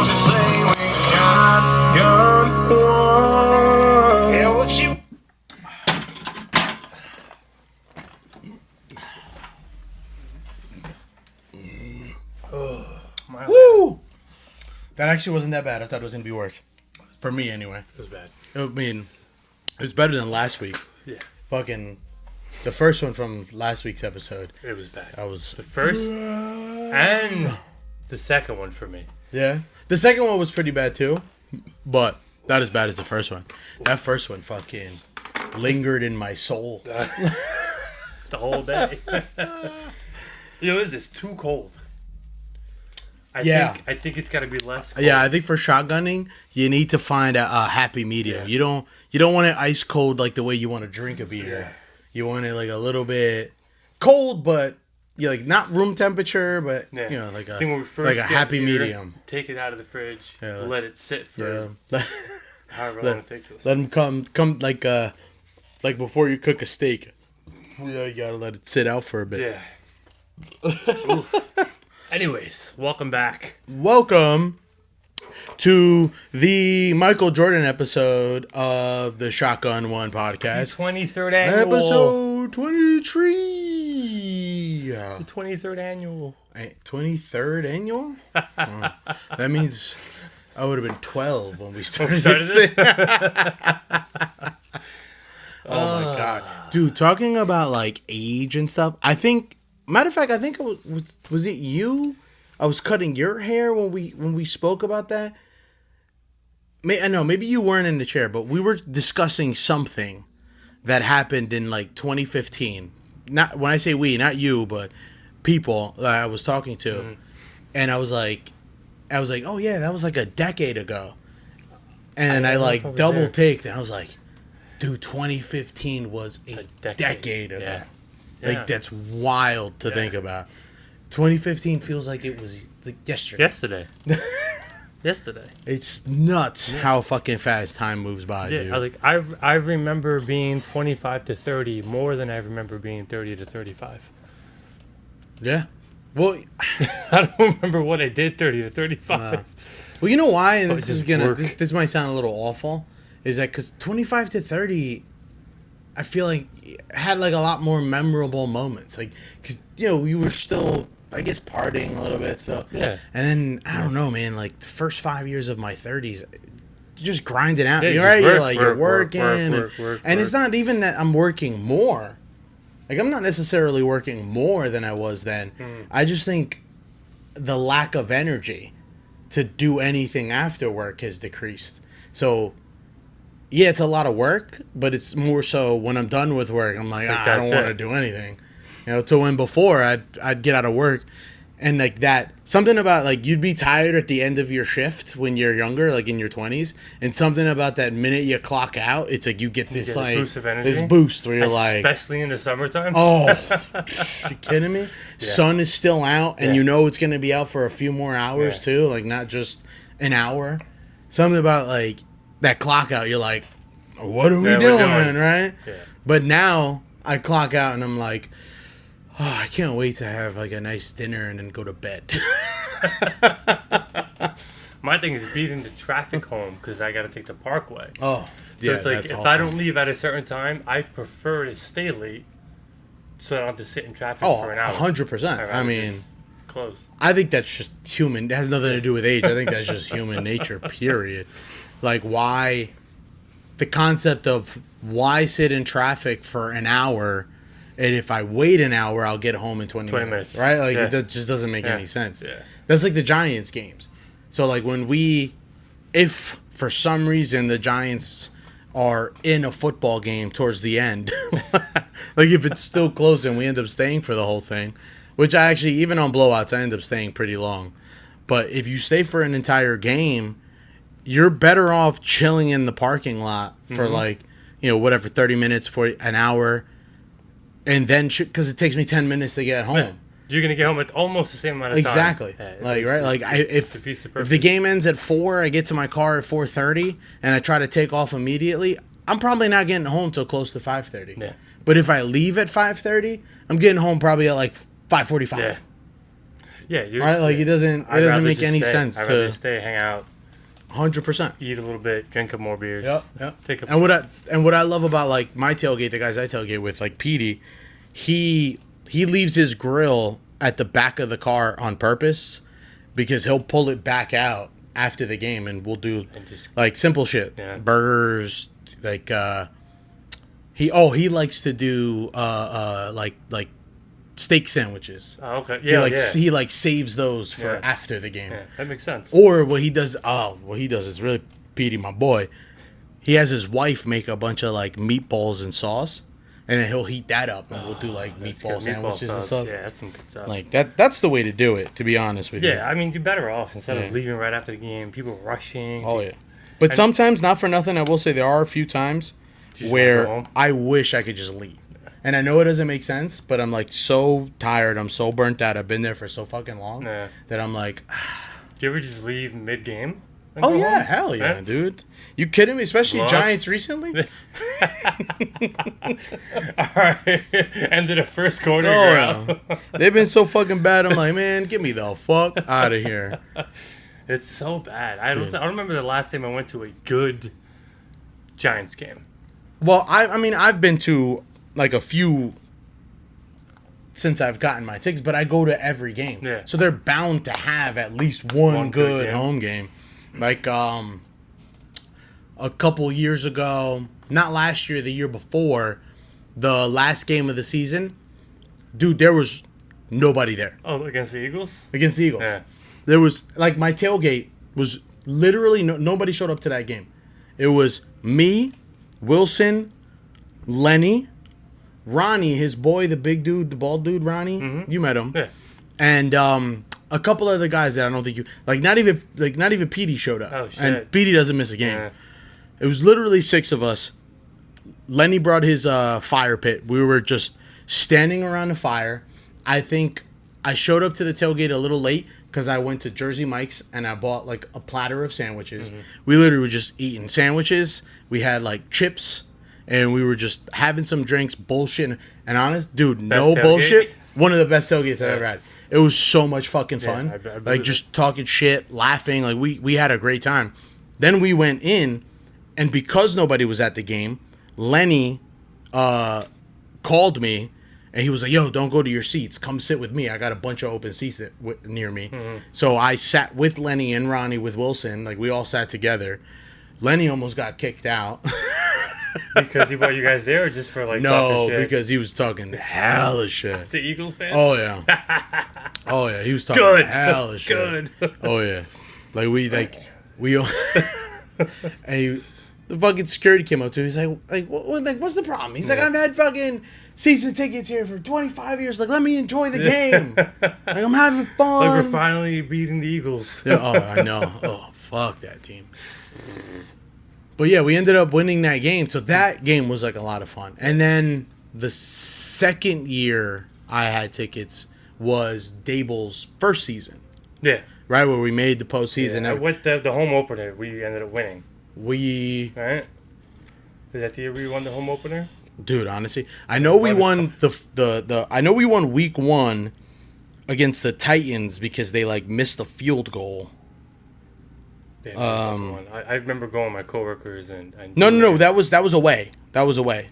what you say when shotgun one. Hell, what you... Woo! That actually wasn't that bad. I thought it was gonna be worse. For me, anyway. It was bad. I mean, it was better than last week. Yeah. Fucking, the first one from last week's episode. It was bad. I was The first and the second one for me. Yeah. The second one was pretty bad too, but not as bad as the first one. That first one fucking lingered in my soul. The whole day. Is this too cold? I think it's got to be less cold. Yeah, I think for shotgunning, you need to find a happy medium. Yeah. You don't want it ice cold like the way you want to drink a beer. Yeah. You want it like a little bit cold, but like not room temperature, but like a happy medium. Take it out of the fridge, let it sit for however long it takes us. Let them come like before you cook a steak. Yeah, you gotta let it sit out for a bit. Yeah. Oof. Anyways, welcome back. Welcome to the Michael Jordan episode of the Shotgun One podcast. The 23rd annual. Episode 23. The 23rd annual. 23rd annual? That means I would have been 12 when we started this thing. Oh my God. Dude, talking about like age and stuff, I think... Matter of fact, I think it was it you? I was cutting your hair when we spoke about that. I know maybe you weren't in the chair, but we were discussing something that happened in like 2015. Not when I say we, not you, but people that I was talking to, and I was like, oh yeah, that was like a decade ago, and I like double taked, and I was like, dude, 2015 was a decade ago. Yeah. Like, that's wild to think about. 2015 feels like it was like yesterday. Yesterday. It's nuts how fucking fast time moves by, dude. Like I remember being 25 to 30 more than I remember being 30 to 35. Yeah. Well, I don't remember what I did 30 to 35. Well, you know why? And this might sound a little awful. Is that because 25 to 30... I feel like had like a lot more memorable moments, like because we were still, I guess, partying a little bit, so yeah. And then I don't know, man. Like the first 5 years of my 30s, just grinding out. Yeah, You're working, and it's not even that I'm working more. Like I'm not necessarily working more than I was then. I just think the lack of energy to do anything after work has decreased. So. Yeah, it's a lot of work, but it's more so when I'm done with work, I'm like, I don't want to do anything. To when before I'd get out of work and like that, something about like you'd be tired at the end of your shift when you're younger, like in your 20s, and something about that minute you clock out, it's like you get this like boost of energy. This boost where you're especially in the summertime. Oh, you kidding me? Yeah. Sun is still out, and it's going to be out for a few more hours too, like not just an hour. Something about like that clock out, you're like, what are we doing, right? Yeah. But now I clock out and I'm like, oh, I can't wait to have like a nice dinner and then go to bed. My thing is beating the traffic home because I got to take the Parkway. Oh, so it's like if I don't leave at a certain time, I prefer to stay late so I don't have to sit in traffic for an hour. 100%. I mean, close. I think that's just human. It has nothing to do with age. I think that's just human nature, period. Like, why... The concept of why sit in traffic for an hour, and if I wait an hour, I'll get home in 20 minutes, right? Like, it just doesn't make any sense. Yeah. That's like the Giants games. So, like, if for some reason the Giants are in a football game towards the end, like if it's still close and we end up staying for the whole thing, which I actually, even on blowouts, I end up staying pretty long. But if you stay for an entire game, you're better off chilling in the parking lot for like, 30 minutes, for an hour. And then, because it takes me 10 minutes to get home. Yeah. You're going to get home at almost the same amount of time. Exactly. If the game ends at 4, I get to my car at 4:30 and I try to take off immediately, I'm probably not getting home till close to 5:30. Yeah. But if I leave at 5:30, I'm getting home probably at like 5:45. Yeah, you're Right? Like it doesn't make any sense I'd to rather stay, hang out, 100%. eat a little bit, drink a more beers. Yep. Take a And what I love about like my tailgate, the guys I tailgate with, like Petey, he leaves his grill at the back of the car on purpose because he'll pull it back out after the game and we'll do like simple shit. Yeah. Burgers, like he likes to do like steak sandwiches. Oh, okay. Yeah, He like saves those for Yeah. after the game. Yeah, that makes sense. Or what he does is really Petey, my boy. He has his wife make a bunch of like meatballs and sauce, and then he'll heat that up, and we'll do like meatball sandwiches and stuff. Yeah, that's some good stuff. Like that's the way to do it, to be honest with you. Yeah, I mean, you're better off instead Yeah. of leaving right after the game. People rushing. Oh yeah. But sometimes, not for nothing, I will say there are a few times Just wanna go where home. I wish I could just leave. And I know it doesn't make sense, but I'm like so tired. I'm so burnt out. I've been there for so fucking long Yeah. that I'm like, Do you ever just leave mid game? oh yeah, hell yeah, dude. You kidding me? Especially Lost. Giants recently. All right. Ended the first quarter. Oh, you're yeah. out. They've been so fucking bad. I'm like, man, get me the fuck out of here. It's so bad. I don't remember the last time I went to a good Giants game. Well, I mean, I've been to like a few since I've gotten my tickets, but I go to every game. Yeah. So they're bound to have at least one good good game. home game. Like a couple years ago, not last year, the year before, the last game of the season, dude, there was nobody there Oh, against the Eagles? against the Eagles. Yeah. There was like my tailgate was literally nobody showed up to that game. It was me, Wilson, Lenny, Ronnie, his boy, the big dude, the bald dude, Ronnie. You met him. Yeah. And a couple other guys that I don't think you like. Not even Petey showed up. Oh, shit. And Petey doesn't miss a game. Yeah. It was literally 6 of us. Lenny brought his fire pit. We were just standing around the fire. I think I showed up to the tailgate a little late because I went to Jersey Mike's and I bought like a platter of sandwiches. We literally were just eating sandwiches. We had like chips and we were just having some drinks, bullshit. And honest, dude, no tailgate? bullshit. One of the best tailgates I've ever had. It was so much fucking fun. I believe like it. just talking shit, laughing. Like we had a great time. Then we went in, and because nobody was at the game, Lenny called me, and he was like, "Yo, don't go to your seats. Come sit with me. I got a bunch of open seats near me." So I sat with Lenny and Ronnie with Wilson. Like we all sat together. Lenny almost got kicked out. Because he brought you guys there or just for like No, talking shit? because he was talking hella shit. The Eagles fans? Oh yeah. Oh yeah, he was talking Good. hella shit. Good. Oh yeah. We all and the fucking security came up to him. He's like what's the problem? He's like, I've had fucking season tickets here for 25 years. Like, let me enjoy the game. Like, I'm having fun. Like we're finally beating the Eagles. Yeah, oh, I know. Oh, fuck that team. But yeah, we ended up winning that game. So that game was like a lot of fun. And then the second year I had tickets was Dable's first season, Yeah. right? Where we made the postseason. Yeah, with the home opener, we ended up winning. We, Right? Is that the year we won the home opener? dude, honestly, I know we won I know we won week 1 against the Titans because they like missed a field goal. Damn, I remember going with my coworkers and No, that was away. That was away.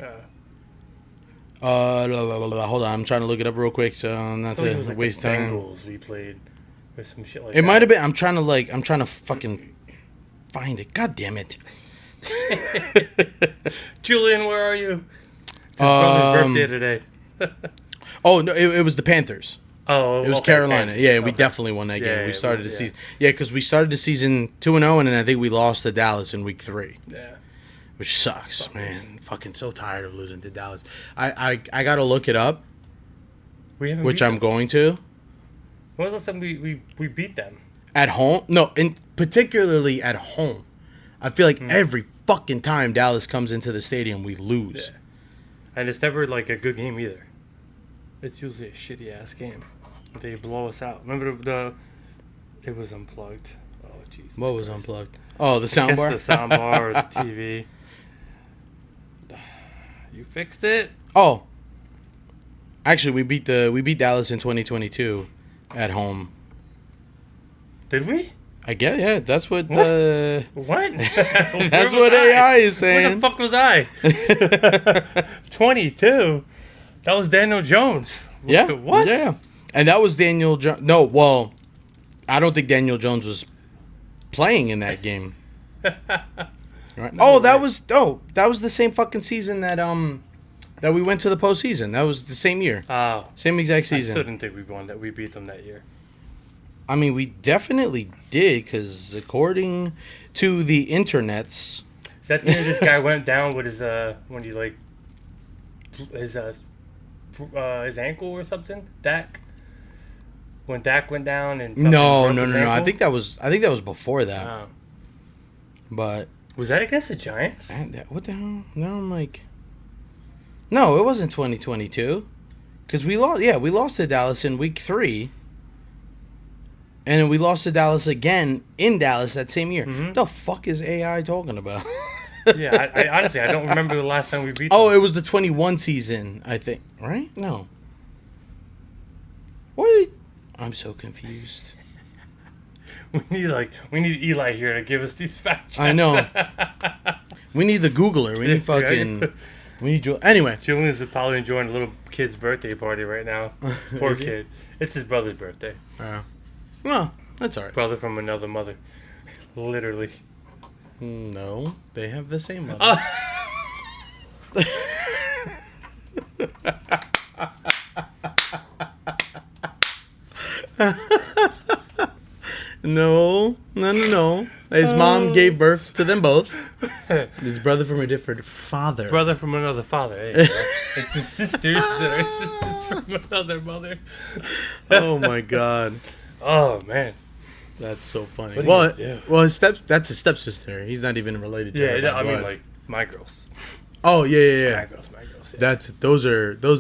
Hold on, I'm trying to look it up real quick so not it to was like waste the time. Bengals we played or some shit like It that. might have been. I'm trying to fucking find it. God damn it. Julian, where are you? It's his brother's birthday today. Oh no, it was the Panthers. Oh, It was okay, Carolina. okay. Yeah, we Okay. definitely won that game. Yeah, We started the yeah. season. Yeah, because we started the season 2-0, and then I think we lost to Dallas in week 3, Yeah. which sucks, man. Fucking so tired of losing to Dallas. I gotta look it up, We haven't which beat I'm them. going to. When was the last time we beat them? At home? No, and particularly at home. I feel like every fucking time Dallas comes into the stadium, we lose. Yeah. And it's never like a good game either. It's usually a shitty ass game. They blow us out. Remember it was unplugged. Oh Jesus. What was Christ. unplugged? Oh, the I guess soundbar? the soundbar or the TV. You fixed it? Oh. Actually, we beat Dallas in 2022 at home. Did we? I guess, yeah. That's what. What? That's what AI is saying. Where the fuck was I? 22. That was Daniel Jones. Yeah. What? Yeah. And that was Daniel Jones. No, well, I don't think Daniel Jones was playing in that game. Right. That was the same fucking season that we went to the postseason. That was the same year. Oh. Same exact I season. still didn't think we won that. We beat them that year. I mean, we definitely did, because according to the internets... Is that the year this guy went down with his, when he, like, his ankle or something? Dak? When Dak went down and... No. I think that was before that. Oh. But... Was that against the Giants? What the hell? No, I'm like... No, it wasn't 2022. Because we lost to Dallas in week 3. And then we lost to Dallas again in Dallas that same year. Mm-hmm. The fuck is AI talking about? Yeah, I honestly, I don't remember the last time we beat them. Oh, it was the 21 season, I think. Right? No. What? I'm so confused. We need Eli here to give us these facts. I know. We need the Googler. We need anyway. Julian's probably enjoying a little kid's birthday party right now. Poor kid. It's his brother's birthday. Well, that's all right. Brother from another mother. Literally. No, they have the same mother. No. His mom gave birth to them both. His brother from a different father. Brother from another father. Hey, it's his sisters that are sisters from another mother. Oh my god. Oh man. That's so funny. Well, that's his stepsister. He's not even related to her. Yeah, I mean, like, my girls. Oh, yeah. My girls, yeah. Those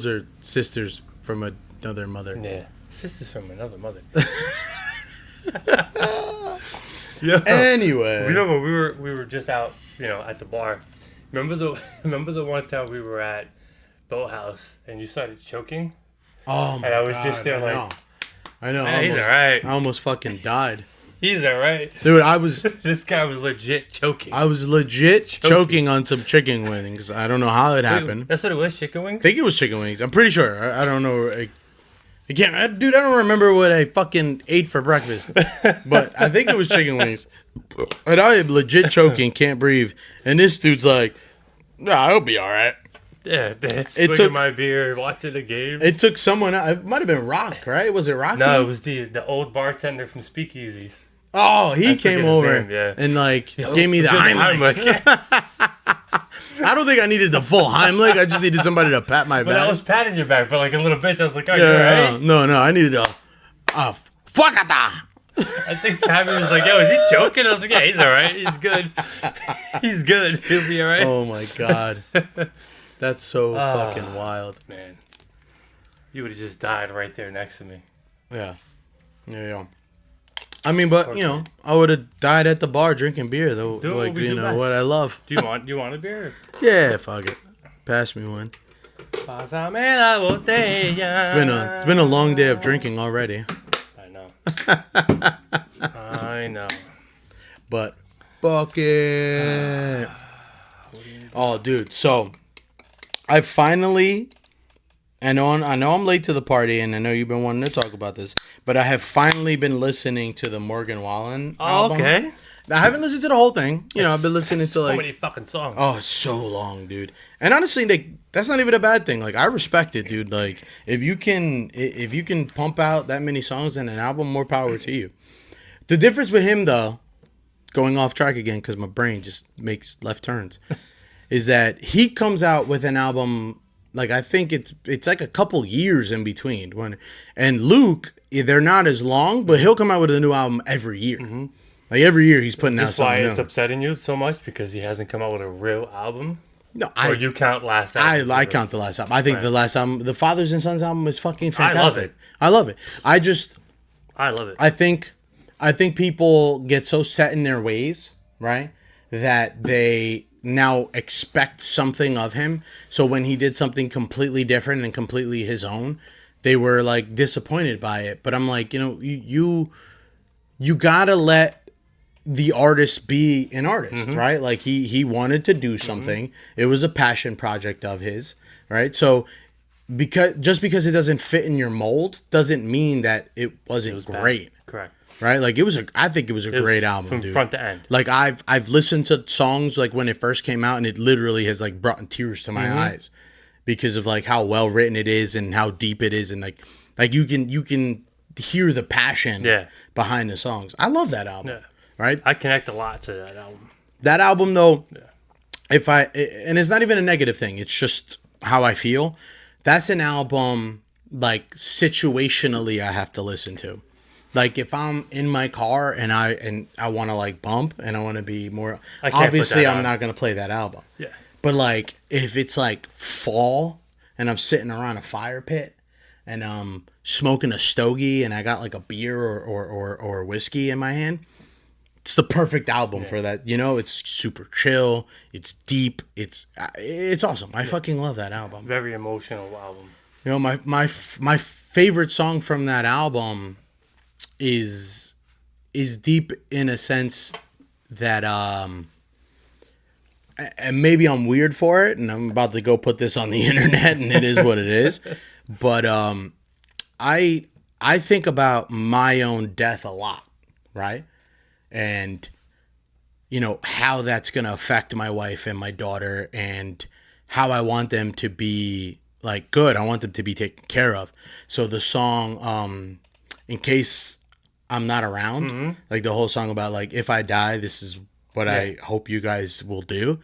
are sisters from another mother. Yeah. Sisters from another mother. Anyway. You know when we were just out, at the bar. Remember the one time we were at Boathouse and you started choking? Oh my god. And I was just there I know. He's alright. I almost fucking died. He's alright. Dude, this guy was legit choking. I was legit choking on some chicken wings. I don't know how it happened. That's what it was, chicken wings? I think it was chicken wings. I'm pretty sure. I don't know. I can't. Dude, I don't remember what I fucking ate for breakfast. But I think it was chicken wings. And I am legit choking, can't breathe. And this dude's like, nah, I'll be alright. Yeah, swinging my beer, watching the game. It took someone. It might have been Rock, right? Was it Rocky? No, it was the old bartender from Speakeasies. Oh, he came over and gave me the Heimlich. I don't think I needed the full Heimlich. I just needed somebody to pat my back. But I was patting your back for like a little bit. So I was like, "Oh, you alright?" No, I needed a fuckata. I think Tabby was like, "Yo, is he joking?" I was like, "Yeah, he's alright. He's good. He's good. He'll be alright." Oh my god. That's so fucking wild. Man. You would have just died right there next to me. Yeah. I mean, but, I would have died at the bar drinking beer, though. What I love. Do you want a beer? Yeah, fuck it. Pass me one. It's been a long day of drinking already. I know. But, fuck it. Oh, dude. So... I finally, I know I'm late to the party, and I know you've been wanting to talk about this, but I have finally been listening to the Morgan Wallen album. Okay. I haven't listened to the whole thing. I've been listening to so many fucking songs. Oh, it's so long, dude. And honestly, that's not even a bad thing. Like, I respect it, dude. Like, if you can pump out that many songs in an album, more power to you. The difference with him, though, going off track again because my brain just makes left turns. Is that he comes out with an album, like, I think it's like a couple years in between. And Luke, they're not as long, but he'll come out with a new album every year. Mm-hmm. Like, every year he's putting out something new. That's why it's upsetting you so much, because he hasn't come out with a real album? No, or you count last album? I count the last album. I think the last album, the Fathers and Sons album, is fucking fantastic. I love it. I love it. I think people get so set in their ways, right, that they... now expect something of him. So when he did something completely different and completely his own, they were like disappointed by it. But I'm like, you you gotta let the artist be an artist, right? Like he wanted to do something. It was a passion project of his, right? So because it doesn't fit in your mold doesn't mean that it wasn't great. Bad. Correct. Right? Like I think it was a great album, from dude. front to end. Like I've listened to songs like when it first came out and it literally has like brought tears to my eyes because of like how well written it is and how deep it is and like you can hear the passion behind the songs. I love that album. Yeah. Right? I connect a lot to that album. That album though, and it's not even a negative thing, it's just how I feel. That's an album like situationally I have to listen to. Like if I'm in my car and I want to like bump and I want to be more obviously I'm not going to play that album. Yeah. But like if it's like fall and I'm sitting around a fire pit and I'm smoking a stogie and I got like a beer or whiskey in my hand, it's the perfect album for that. You know, it's super chill, it's deep, it's awesome. I fucking love that album. Very emotional album. You know, my favorite song from that album is deep in a sense that and maybe I'm weird for it and I'm about to go put this on the internet and it is what it is, but I think about my own death a lot, right? And you know how that's going to affect my wife and my daughter and how I want them to be like good. I want them to be taken care of. So the song in case I'm not around, like the whole song about like if I die, this is what I hope you guys will do.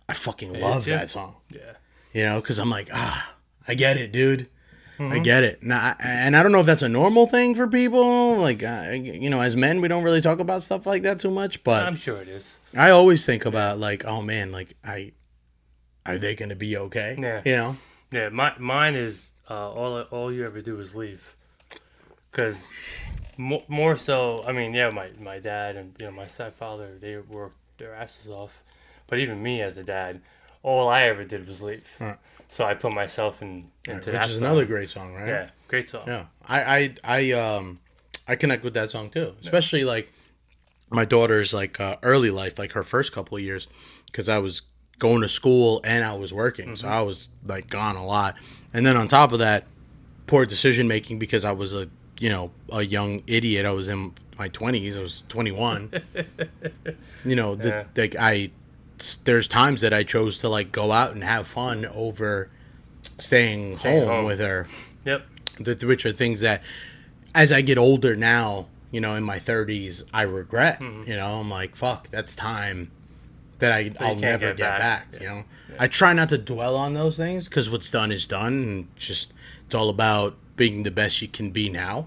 I fucking love that song. Yeah. You know, because I'm like, I get it, dude. I get it. Now, and I don't know if that's a normal thing for people. Like, you know, as men, we don't really talk about stuff like that too much. But I'm sure it is. I always think about like, oh man, like are they gonna be okay? Yeah. You know. Yeah. Mine is all you ever do is leave. Because more so, I mean, yeah, my dad and you know my stepfather, they worked their asses off. But even me as a dad, all I ever did was leave. So I put myself into that which is song. another great song, right? Yeah, great song. Yeah, I connect with that song too, especially like my daughter's like early life, like her first couple of years, because I was going to school and I was working, so I was like gone a lot, and then on top of that, poor decision making because I was a young idiot. I was in my 20s. I was 21. You know, there's times that I chose to like go out and have fun over staying home with her. Yep. Which are things that, as I get older now, you know, in my 30s, I regret. You know, I'm like, fuck, that's time that I'll never get back. You know, I try not to dwell on those things because what's done is done, and just it's all about being the best you can be now.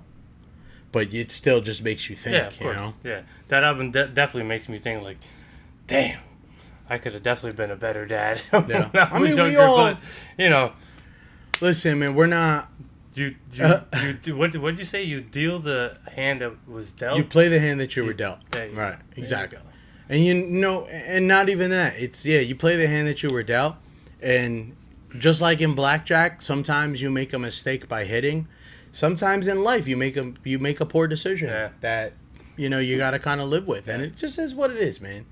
But it still just makes you think. Yeah, of course. You know? Yeah, that album definitely makes me think like, damn, I could have definitely been a better dad. Yeah. I mean, younger, we all. But, you know, listen, man, we're not. You what did you say? You deal the hand that was dealt. You play the hand that you were dealt. Right. Exactly. And you know, and not even that. It's you play the hand that you were dealt, and just like in blackjack, sometimes you make a mistake by hitting. Sometimes in life you make a poor decision that you know you got to kind of live with, and it just is what it is, man.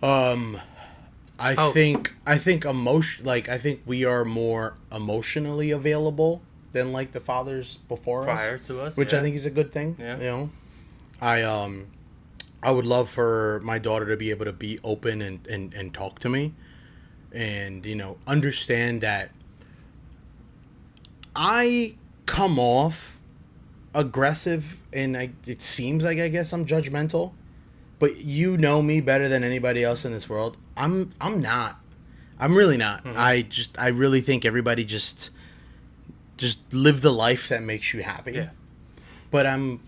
I think emotion, like I think we are more emotionally available than like the fathers prior to us, which I think is a good thing. Yeah. You know, I would love for my daughter to be able to be open and talk to me, and you know understand that I come off aggressive and it seems like I guess I'm judgmental, but you know me better than anybody else in this world. I'm not. I'm really not. I really think everybody just live the life that makes you happy. Yeah. But I'm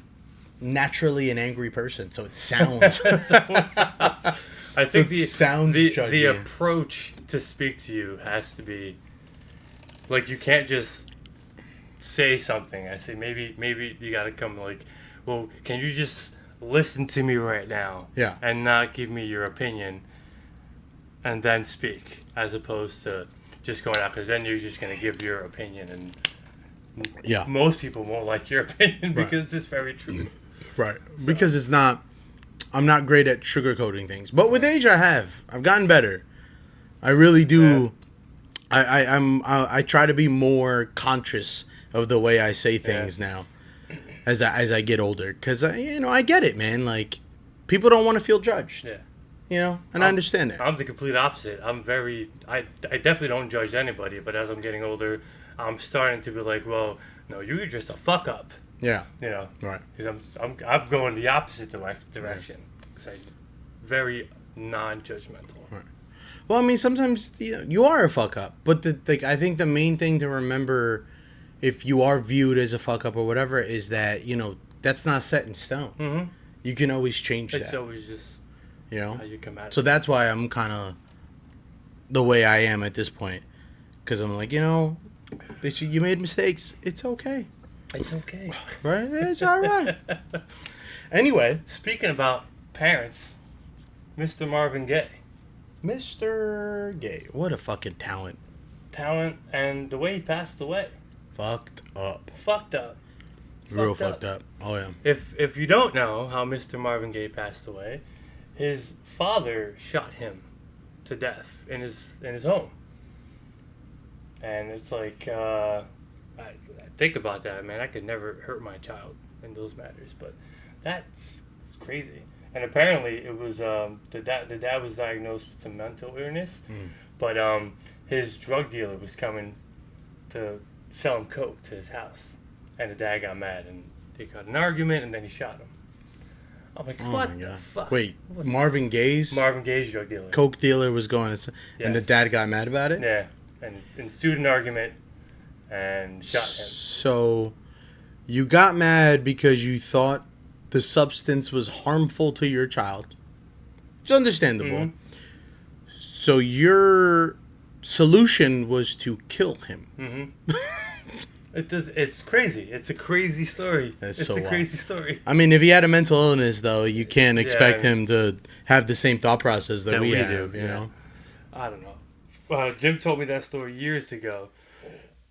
naturally an angry person, so it sounds. I think the judgy. approach to speak to you has to be like you can't just say something. I say maybe you gotta come like, well, can you just listen to me right now? Yeah. And not give me your opinion, and then speak, as opposed to just going out, because then you're just gonna give your opinion, and most people won't like your opinion because it's very true. Right. Because it's not. I'm not great at sugarcoating things, but with age, I have. I've gotten better. I really do. Yeah. I try to be more conscious of the way I say things now, as I get older, because I get it, man. Like, people don't want to feel judged. Yeah. And I understand that. I'm the complete opposite. I definitely don't judge anybody, but as I'm getting older, I'm starting to be like, well, no, you're just a fuck up. Yeah. Right. Right. Because I'm going the opposite direction. Because I'm very non-judgmental. Right. Well, I mean, sometimes you are a fuck up, but I think the main thing to remember, if you are viewed as a fuck up or whatever, is that that's not set in stone. Mm-hmm. You can always change that. It's always just how you come at it. So that's why I'm kind of the way I am at this point, because I'm like, you made mistakes. It's okay. It's okay. Right? It's all right. Anyway. Speaking about parents, Mr. Marvin Gaye. Mr. Gaye. What a fucking talent. And the way he passed away. Fucked up. Real fucked up. Oh, yeah. If you don't know how Mr. Marvin Gaye passed away, his father shot him to death in his home. And it's like... I think about that, man. I could never hurt my child in those matters, but it's crazy. And apparently, it was the dad was diagnosed with some mental illness, but his drug dealer was coming to sell him coke to his house, and the dad got mad and they got an argument, and then he shot him. I'm like, what the fuck? Wait, Marvin Gaye's drug dealer, coke dealer was going to, and the dad got mad about it. Yeah, and ensued an argument. And shot him. So, you got mad because you thought the substance was harmful to your child. It's understandable. Mm-hmm. So, your solution was to kill him. Mm-hmm. It's crazy. It's a crazy story. It's a crazy story. I mean, if he had a mental illness, though, you can't expect him to have the same thought process that we have, do. You know? I don't know. Jim told me that story years ago.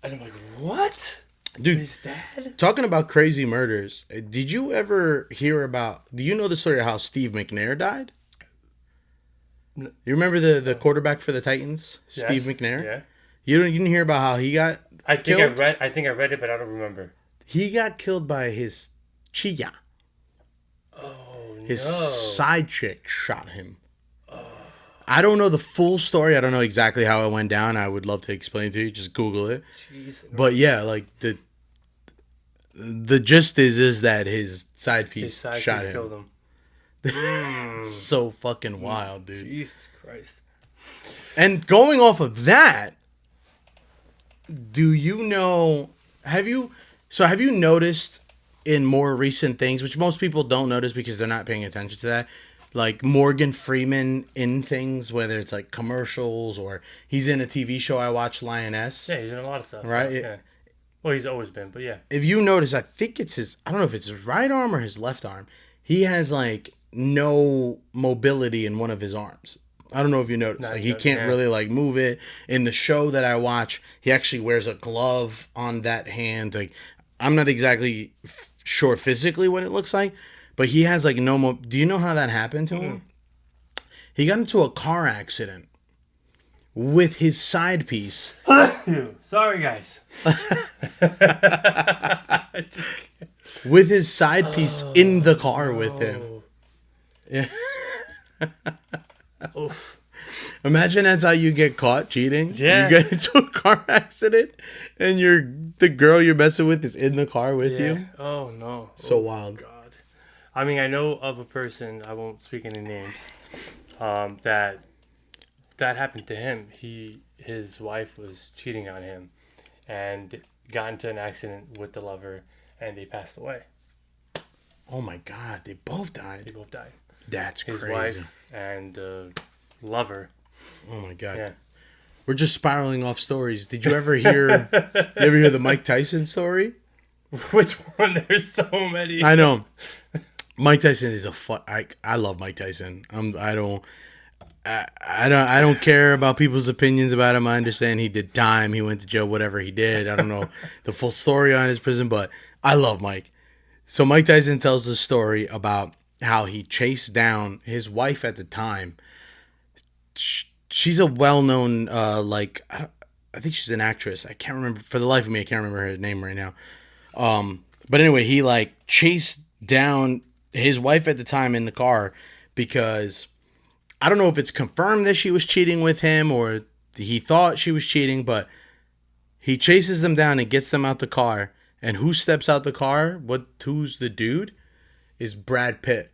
And I'm like, what? Dude, his dad? Talking about crazy murders, did you ever hear do you know the story of how Steve McNair died? No. You remember the quarterback for the Titans? Yes. Steve McNair? Yeah. You didn't hear about how he got killed? I think I read it, but I don't remember. He got killed by his chia. Oh, his side chick shot him. I don't know the full story. I don't know exactly how it went down. I would love to explain to you. Just Google it. Jeez. But yeah, like the gist is that his side piece shot him. Killed him. So fucking wild, dude. Jesus Christ. And going off of that, do you know? Have you noticed in more recent things, which most people don't notice because they're not paying attention to that? Like Morgan Freeman in things, whether it's like commercials or he's in a TV show I watch, Lioness. Yeah, he's in a lot of stuff. Right? Yeah. Well, he's always been, but yeah. If you notice, I think I don't know if it's his right arm or his left arm. He has like no mobility in one of his arms. I don't know if you noticed. Like he can't really like move it. In the show that I watch, he actually wears a glove on that hand. Like I'm not exactly sure physically what it looks like. But he has like no more. Do you know how that happened to him? He got into a car accident with his side piece. Sorry, guys. With his side piece in the car with him. Yeah. Oof. Imagine that's how you get caught cheating. Yeah. You get into a car accident and the girl you're messing with is in the car with you. Oh no. So wild. God. I mean, I know of a person, I won't speak any names, that happened to him. His wife was cheating on him and got into an accident with the lover, and they passed away. Oh my God, they both died. That's his crazy. Wife and the lover. Oh my God. Yeah. We're just spiraling off stories. Did you ever hear the Mike Tyson story? Which one? There's so many. I know. Mike Tyson is I love Mike Tyson. I don't care about people's opinions about him. I understand he did time. He went to jail, whatever he did. I don't know the full story on his prison, but I love Mike. So Mike Tyson tells the story about how he chased down his wife at the time. She's a well-known, I think she's an actress. I can't remember, for the life of me, I can't remember her name right now. But anyway, he like chased down his wife at the time in the car because I don't know if it's confirmed that she was cheating with him or he thought she was cheating, but he chases them down and gets them out the car. And who steps out the car? Who's the dude? Is Brad Pitt.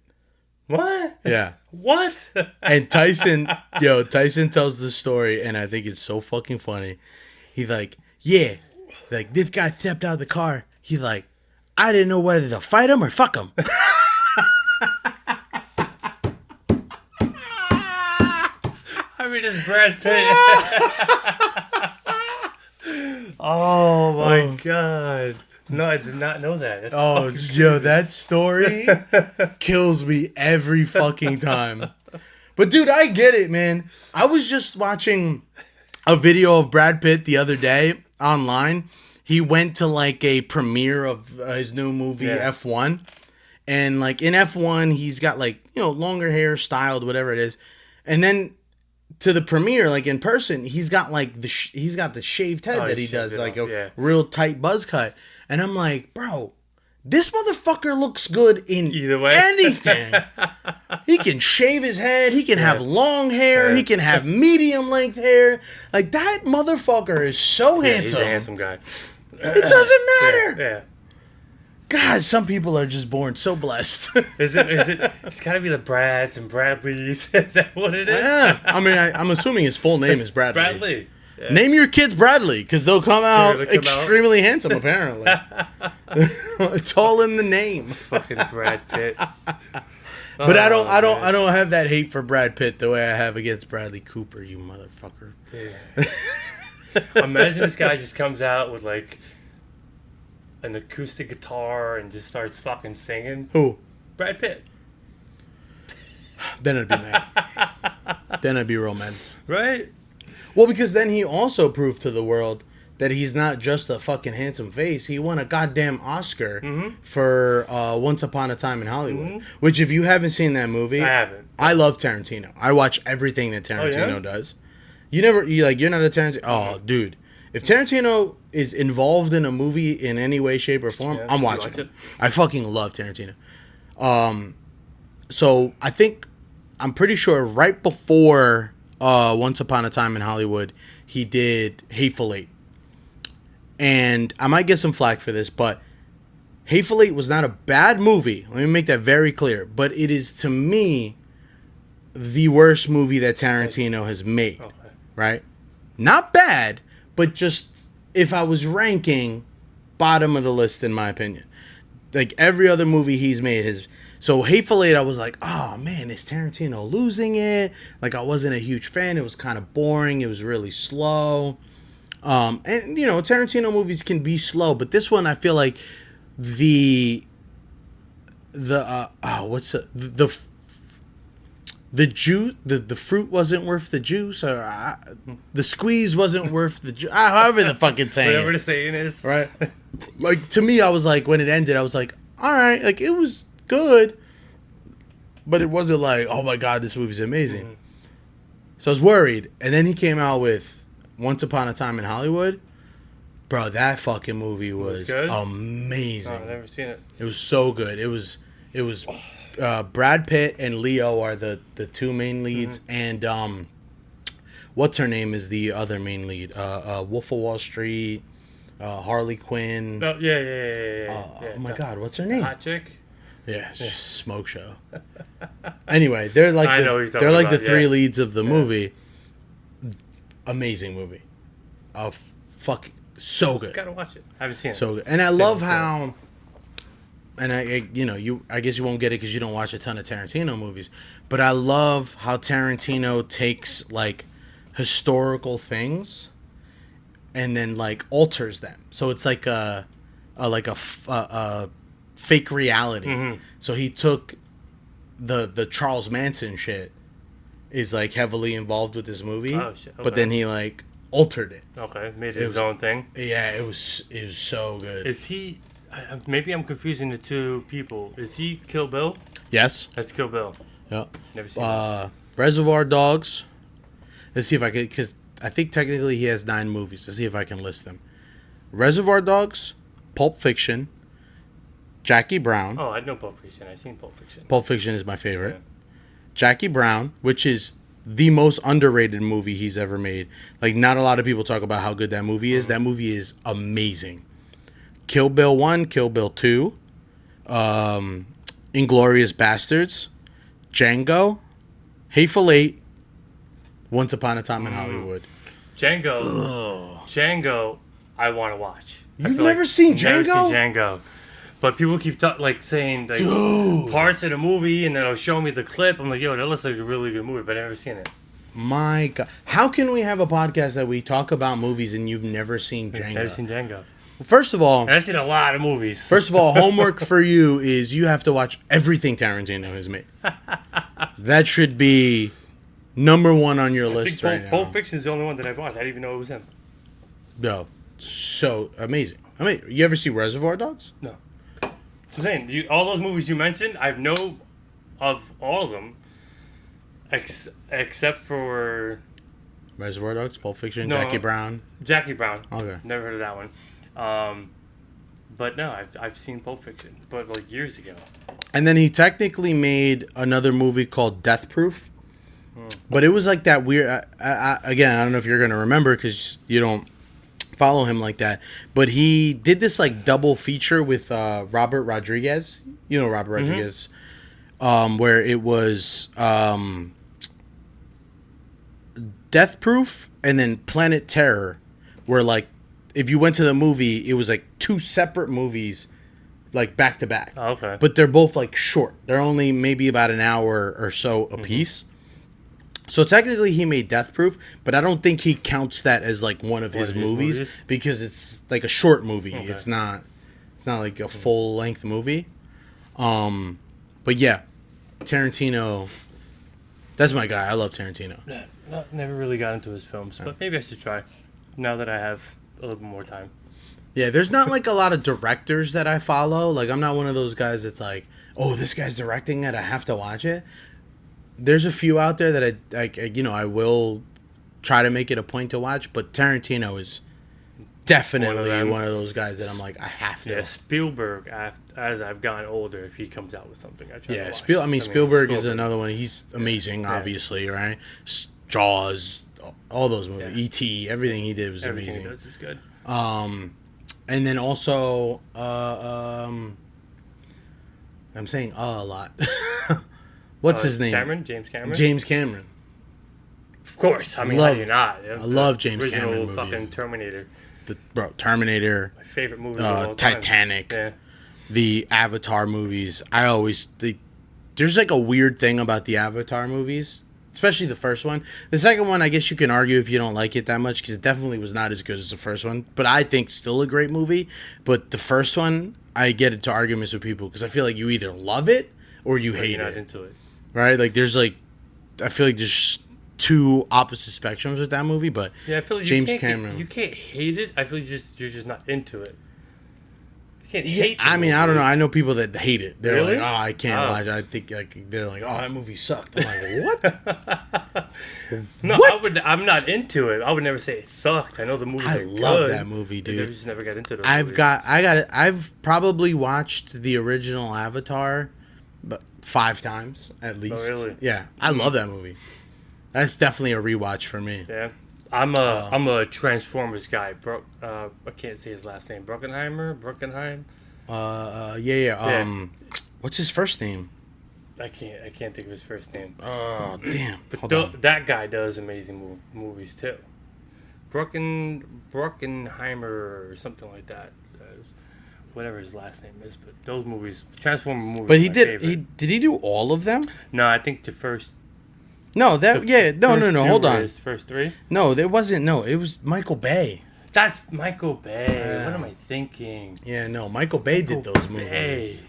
What? Yeah. What? And Tyson tells the story, and I think it's so fucking funny. He's like, yeah, like this guy stepped out of the car. He's like, I didn't know whether to fight him or fuck him. I mean, it's Brad Pitt. Oh my god. No, I did not know that. That's That story kills me every fucking time. But dude, I get it, man. I was just watching a video of Brad Pitt the other day online. He went to like a premiere of his new movie F1, and like in F1, he's got like longer hair, styled, whatever it is, and then to the premiere, like in person, he's got like he's got the shaved head that he does, like a real tight buzz cut, and I'm like, bro, this motherfucker looks good in either way. Anything. He can shave his head. He can have long hair. He can have medium length hair. Like that motherfucker is so handsome. He's a handsome guy. It doesn't matter. Yeah. God, some people are just born so blessed. Is it? It's got to be the Brads and Bradleys. Is that what it is? Yeah. I mean, I'm assuming his full name is Bradley. Bradley. Yeah. Name your kids Bradley, because they'll come out extremely handsome, apparently. It's all in the name. Fucking Brad Pitt. But I don't have that hate for Brad Pitt the way I have against Bradley Cooper, you motherfucker. Yeah. Imagine this guy just comes out with like an acoustic guitar and just starts fucking singing. Who? Brad Pitt. Then I'd be mad. Then I'd be real mad. Right? Well, because then he also proved to the world that he's not just a fucking handsome face. He won a goddamn Oscar for Once Upon a Time in Hollywood. Which, if you haven't seen that movie, I haven't. I love Tarantino. I watch everything that Tarantino does. You're not a Tarantino. Oh, dude. If Tarantino is involved in a movie in any way, shape, or form, I'm watching it. I fucking love Tarantino. So I'm pretty sure right before Once Upon a Time in Hollywood, he did Hateful Eight. And I might get some flack for this, but Hateful Eight was not a bad movie. Let me make that very clear. But it is, to me, the worst movie that Tarantino has made. Okay. Right? Not bad, but just, if I was ranking, bottom of the list in my opinion. Like every other movie he's made so Hateful Eight, I was like, oh man, is Tarantino losing it? Like I wasn't a huge fan. It was kind of boring. It was really slow. And Tarantino movies can be slow, but this one I feel like the juice, the fruit wasn't worth the juice, or the squeeze wasn't worth the juice. However the fucking saying. Whatever the saying is. Right. Like to me, I was like, when it ended, I was like, all right, like it was good, but it wasn't like, oh my god, this movie's amazing. Mm-hmm. So I was worried, and then he came out with Once Upon a Time in Hollywood. Bro, that fucking movie was amazing. Oh, I've never seen it. It was so good. It was Brad Pitt and Leo are the two main leads, and what's her name is the other main lead? Wolf of Wall Street, Harley Quinn. Oh yeah. Oh my god, what's her name? Hot chick. Yeah, it's just a smoke show. Anyway, they're like the three leads of the movie. Amazing movie. Oh fuck, so good. Gotta watch it. I haven't seen it. So good, and I love how. And I guess you won't get it because you don't watch a ton of Tarantino movies, but I love how Tarantino takes like historical things and then like alters them. So it's like a fake reality. Mm-hmm. So he took the Charles Manson shit is like heavily involved with this movie, but then he like altered it. Okay, made his own thing. Yeah, it was so good. Is he? Maybe I'm confusing the two people. Is he Kill Bill? Yes. That's Kill Bill. Yep. Never seen that. Reservoir Dogs. Let's see if I can, because I think technically he has 9 movies. Let's see if I can list them. Reservoir Dogs, Pulp Fiction, Jackie Brown. Oh, I know Pulp Fiction. I've seen Pulp Fiction. Pulp Fiction is my favorite. Yeah. Jackie Brown, which is the most underrated movie he's ever made. Like, not a lot of people talk about how good that movie is. That movie is amazing. Kill Bill 1, Kill Bill 2, Inglourious Bastards, Django, Hateful Eight, Once Upon a Time in Hollywood. Django, I want to watch. You've never seen Django? Never seen Django. But people keep saying like Dude. parts of the movie, and then they'll show me the clip. I'm like, yo, that looks like a really good movie, but I've never seen it. My God. How can we have a podcast that we talk about movies and you've never seen Django? Never seen Django. First of all, And I've seen a lot of movies. First of all, homework for you is you have to watch everything Tarantino has made. That should be number 1 on your list right now. Pulp Fiction is the only one that I've watched. I didn't even know it was him. No, so amazing. I mean, you ever see Reservoir Dogs? No. So saying, all those movies you mentioned, I know of all of them, except for Reservoir Dogs, Pulp Fiction, No. Jackie Brown. Jackie Brown. Okay. Never heard of that one. But no, I've seen Pulp Fiction, but like years ago. And then he technically made another movie called Death Proof. But it was like that weird... again, I don't know if you're going to remember because you don't follow him like that. But he did this like double feature with Robert Rodriguez. You know Robert Rodriguez. Where it was Death Proof and then Planet Terror. Where like if you went to the movie, it was like 2 separate movies like back to back. Oh, okay. But they're both like short. They're only maybe about an hour or so a piece. So technically he made Death Proof, but I don't think he counts that as like one of his movies because it's like a short movie. Okay. It's not like a full length movie. But yeah, Tarantino, that's my guy. I love Tarantino. Yeah, never really got into his films, but maybe I should try now that I have a little bit more time. Yeah, there's not like a lot of directors that I follow. Like I'm not one of those guys that's like, oh, this guy's directing it, I have to watch it. There's a few out there that I will try to make it a point to watch, but Tarantino is definitely one of those guys that I'm like, I have to. Yeah, Spielberg. As I've gotten older, if he comes out with something, I try to watch. Spielberg is another one. He's amazing, obviously, right? Jaws, all those movies, E.T., everything he did was amazing. Everything he does is good. And then also, I'm saying a lot. What's his name? James Cameron. James Cameron. Of course. I mean, how do you not? I love James original Cameron movies. fucking Terminator. Terminator. My favorite movie of all time. Titanic. Yeah. The Avatar movies. There's like a weird thing about the Avatar movies, especially the first one. The second one, I guess you can argue if you don't like it that much because it definitely was not as good as the first one. But I think still a great movie. But the first one, I get into arguments with people because I feel like you either love it or you hate you're not it. into it. Right? Like I feel like there's 2 opposite spectrums with that movie, but Yeah, I feel like James Cameron. You can't hate it. I feel like you're just not into it. You can't hate the I mean, movie. I don't know. I know people that hate it. They're Really? like, oh, I can't watch it. I think like they're like, oh, that movie sucked. I'm like, what? No, What? I'm not into it. I would never say it sucked. I know the movies I are love good. that movie, I dude. just never got into those I've movies. I've probably watched the original Avatar, but 5 times at least. Oh, really? Yeah, I love that movie. That's definitely a rewatch for me. Yeah. I'm a Transformers guy. I can't say his last name. Bruckenheim. Yeah. What's his first name? I can't think of his first name. Oh, damn. But Hold on. that guy does amazing movies too. Bruckenheimer or something like that. Whatever his last name is, but those movies, Transformer movies. But are my favorite. did he do all of them? No, I think the first. No, no. Hold on. His first 3. No, there wasn't. No, it was Michael Bay. That's Michael Bay. What am I thinking? Yeah, no, Michael Bay did those movies.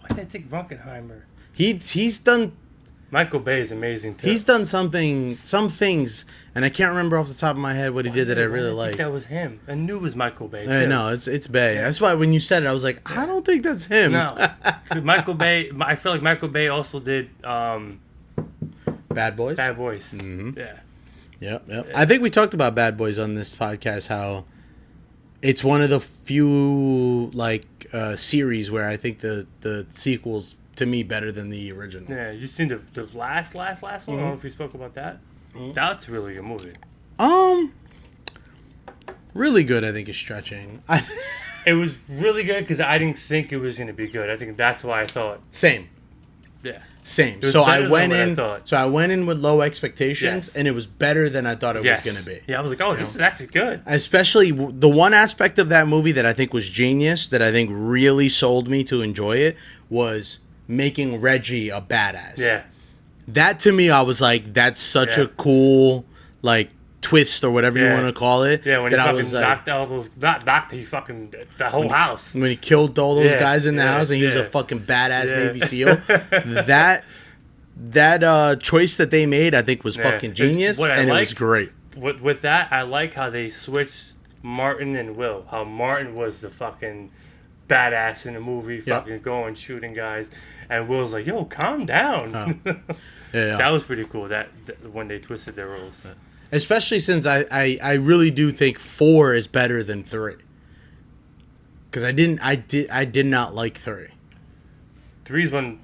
Why did I think Bruckenheimer? He's done. Michael Bay is amazing too. He's done some things, and I can't remember off the top of my head what he did that I really like. liked. That was him. I knew it was Michael Bay. No, it's Bay. That's why when you said it, I was like, I don't think that's him. No, so Michael Bay. I feel like Michael Bay also did Bad Boys. Bad Boys. Mm-hmm. Yeah. Yep. I think we talked about Bad Boys on this podcast. How it's one of the few series where I think the sequels to me better than the original. Yeah, you seen the last one? I don't know if we spoke about that. That's a really good movie. Really good. I think is stretching. It was really good because I didn't think it was going to be good. I think that's why I thought. Same. Yeah. Same. was So better I went than in. what I thought. So I went in with low expectations, Yes. and it was better than I thought it was going to be. Yeah, I was like, oh, this is actually good. Especially the one aspect of that movie that I think was genius, that I think really sold me to enjoy it, was making Reggie a badass. Yeah. That to me, I was like, that's such a cool twist or whatever you want to call it. Yeah, when that he I fucking was knocked all those, not knocked, he fucking the whole house. When he killed all those guys in the house, and he was a yeah. fucking badass Navy SEAL. that choice that they made, I think, was fucking genius, and it was great. With that, I like how they switched Martin and Will. How Martin was the fucking badass in the movie, fucking going shooting guys, and Will's like, "Yo, calm down." Yeah. That was pretty cool. That when they twisted their roles. Especially since I really do think 4 is better than 3. Because I did not like 3. 3's when,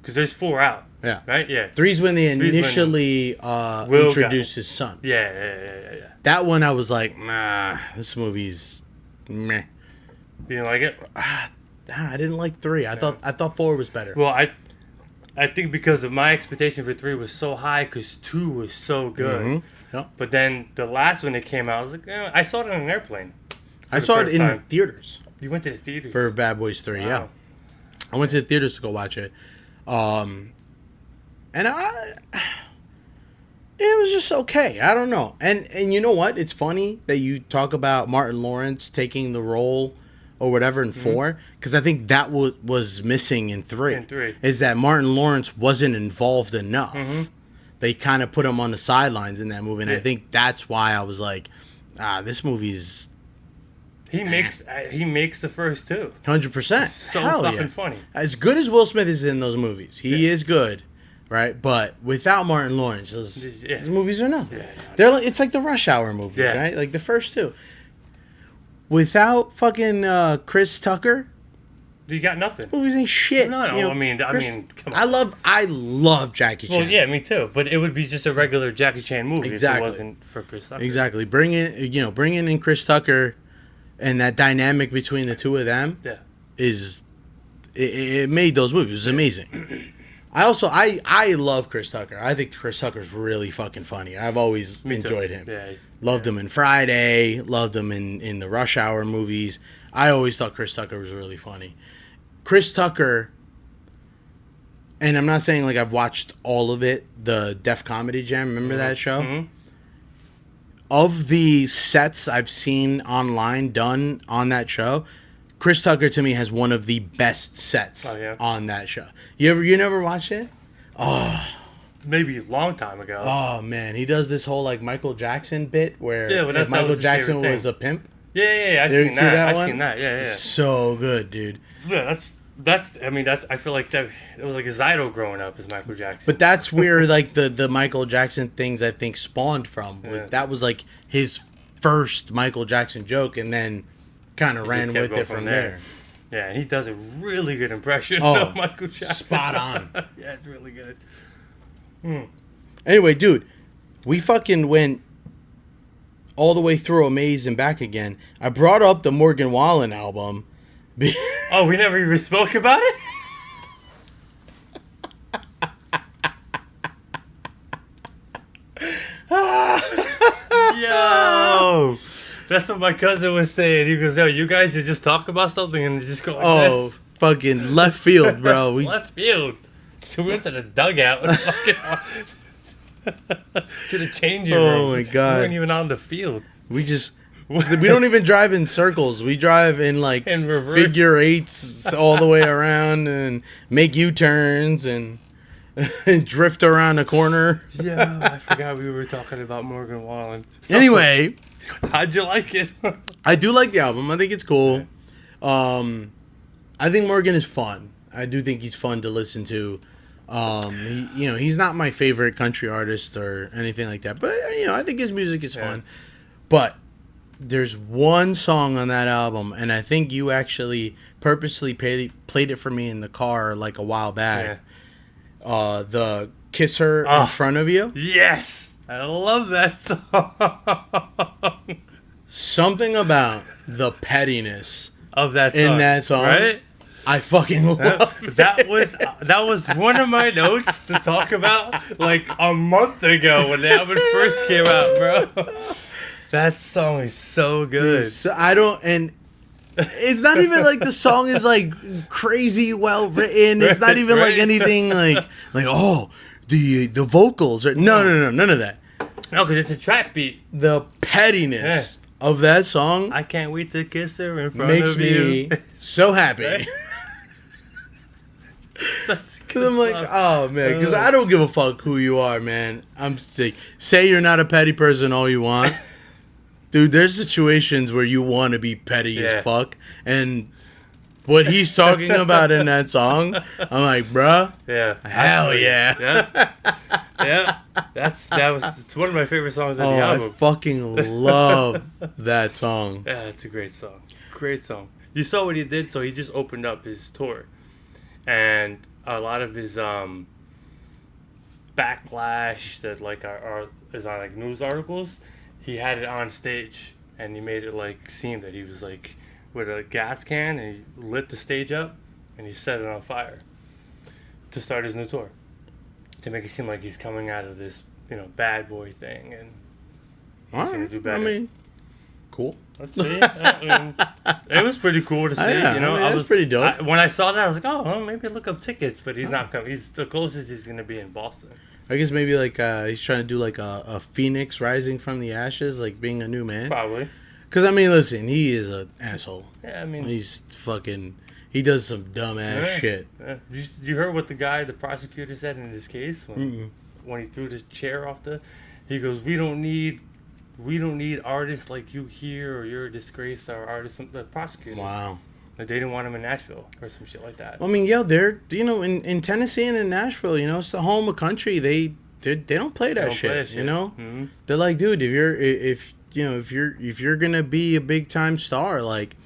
because there's 4 out. Yeah. Right. Yeah. 3's when they initially introduced his son. Yeah. That one I was like, nah, this movie's meh. You didn't like it? I didn't like 3. I thought 4 was better. Well, I think because of my expectation for 3 was so high because 2 was so good. Mm-hmm. Yep. But then the last one that came out, I was like, I saw it on an airplane. I saw it in the theaters. You went to the theaters? For Bad Boys 3, yeah. I went to the theaters to go watch it. And it was just okay. I don't know. And you know what? It's funny that you talk about Martin Lawrence taking the role or whatever in 4, because I think that was missing in 3. In 3. Is that Martin Lawrence wasn't involved enough. They kind of put him on the sidelines in that movie, and I think that's why I was like, this movie's... He makes the first 2. 100%. So Hell fucking funny. As good as Will Smith is in those movies, he is good, right? But without Martin Lawrence, those movies are nothing. Yeah, It's like the Rush Hour movies, Yeah. right? Like the first 2. Without fucking Chris Tucker, You got nothing. movies ain't shit. No, You know, I mean, come on. I love Jackie Chan. Well, yeah, me too. But it would be just a regular Jackie Chan movie if it wasn't for Chris Tucker. Exactly. Bringing in Chris Tucker, and that dynamic between the two of them it made those movies. It was amazing. I love Chris Tucker. I think Chris Tucker's really fucking funny. I've always enjoyed him. Yeah, loved him in Friday. Loved him in the Rush Hour movies. I always thought Chris Tucker was really funny. Chris Tucker, and I'm not saying like I've watched all of it, the Def Comedy Jam. Remember that show? Mm-hmm. Of the sets I've seen online done on that show, Chris Tucker to me has one of the best sets on that show. You never watched it? Oh, maybe a long time ago. Oh man, he does this whole like Michael Jackson bit where that Michael was Jackson his was a pimp. Yeah, I've You seen see that. one? I've seen that. Yeah. So good, dude. Yeah, I feel like it was like his idol growing up as Michael Jackson. But that's where like the Michael Jackson things I think spawned from. That was like his first Michael Jackson joke, and then kind of ran with it from there. Yeah, and he does a really good impression of Michael Jackson. Spot on. Yeah, it's really good. Anyway, dude, we fucking went all the way through Amaze and back again. I brought up the Morgan Wallen album. Oh, we never even spoke about it? Yo! That's what my cousin was saying. He goes, "Yo, you guys should just talk about something and just go like this." Fucking left field, bro. Left field. So we went to the dugout and fucking to the changing room. Oh my god. We weren't even on the field. We don't even drive in circles. We drive in like reverse. figure eights all the way around and make U-turns, and drift around the corner. Yeah, I forgot we were talking about Morgan Wallen. So, Anyway, how'd you like it? I do like the album. I think it's cool. I think Morgan is fun. I do think he's fun to listen to. He's not my favorite country artist or anything like that, but I think his music is fun. But there's one song on that album, and I think you actually purposely played it for me in the car like a while back. Yeah. The Kiss Her in Front of You. Yes, I love that song. Something about the pettiness of that song, in that song, right? I fucking love it. That was one of my notes to talk about like a month ago when the album first came out, bro. That song is so good. Dude, so it's not even like the song is like crazy well written. It's not even like anything like the vocals or no, none of that. No, because it's a trap beat. The pettiness of that song. I can't wait to kiss her in front of you. Makes me so happy. Because I'm like, oh man, because I don't give a fuck who you are, man. I'm like, say you're not a petty person all you want. Dude, there's situations where you want to be petty as fuck, and what he's talking about in that song, I'm like, bruh, hell yeah. It's one of my favorite songs on the album. I fucking love that song. Yeah, it's a great song. Great song. You saw what he did, so he just opened up his tour, and a lot of his backlash that like is on like news articles. He had it on stage, and he made it like seem that he was like with a gas can, and he lit the stage up, and he set it on fire to start his new tour, to make it seem like he's coming out of this, bad boy thing, and he's gonna do better. I mean, cool. Let's see. It was pretty cool to see. That was pretty dope. When I saw that, I was like, oh, well, maybe look up tickets, but he's not coming. He's the closest he's gonna be in Boston. I guess maybe like he's trying to do like a phoenix rising from the ashes, like being a new man. Probably. Because I mean, listen, he is an asshole. Yeah, I mean, he's fucking. He does some dumb ass shit. Yeah. You heard what the prosecutor said in his case when he threw the chair off he goes, we don't need artists like you here, or you're a disgrace to our artists. The prosecutor. Wow. Like they didn't want him in Nashville or some shit like that. I mean, they're in Tennessee and in Nashville, it's the home of country. They don't play that shit, Mm-hmm. They're like, dude, if you're gonna be a big time star, like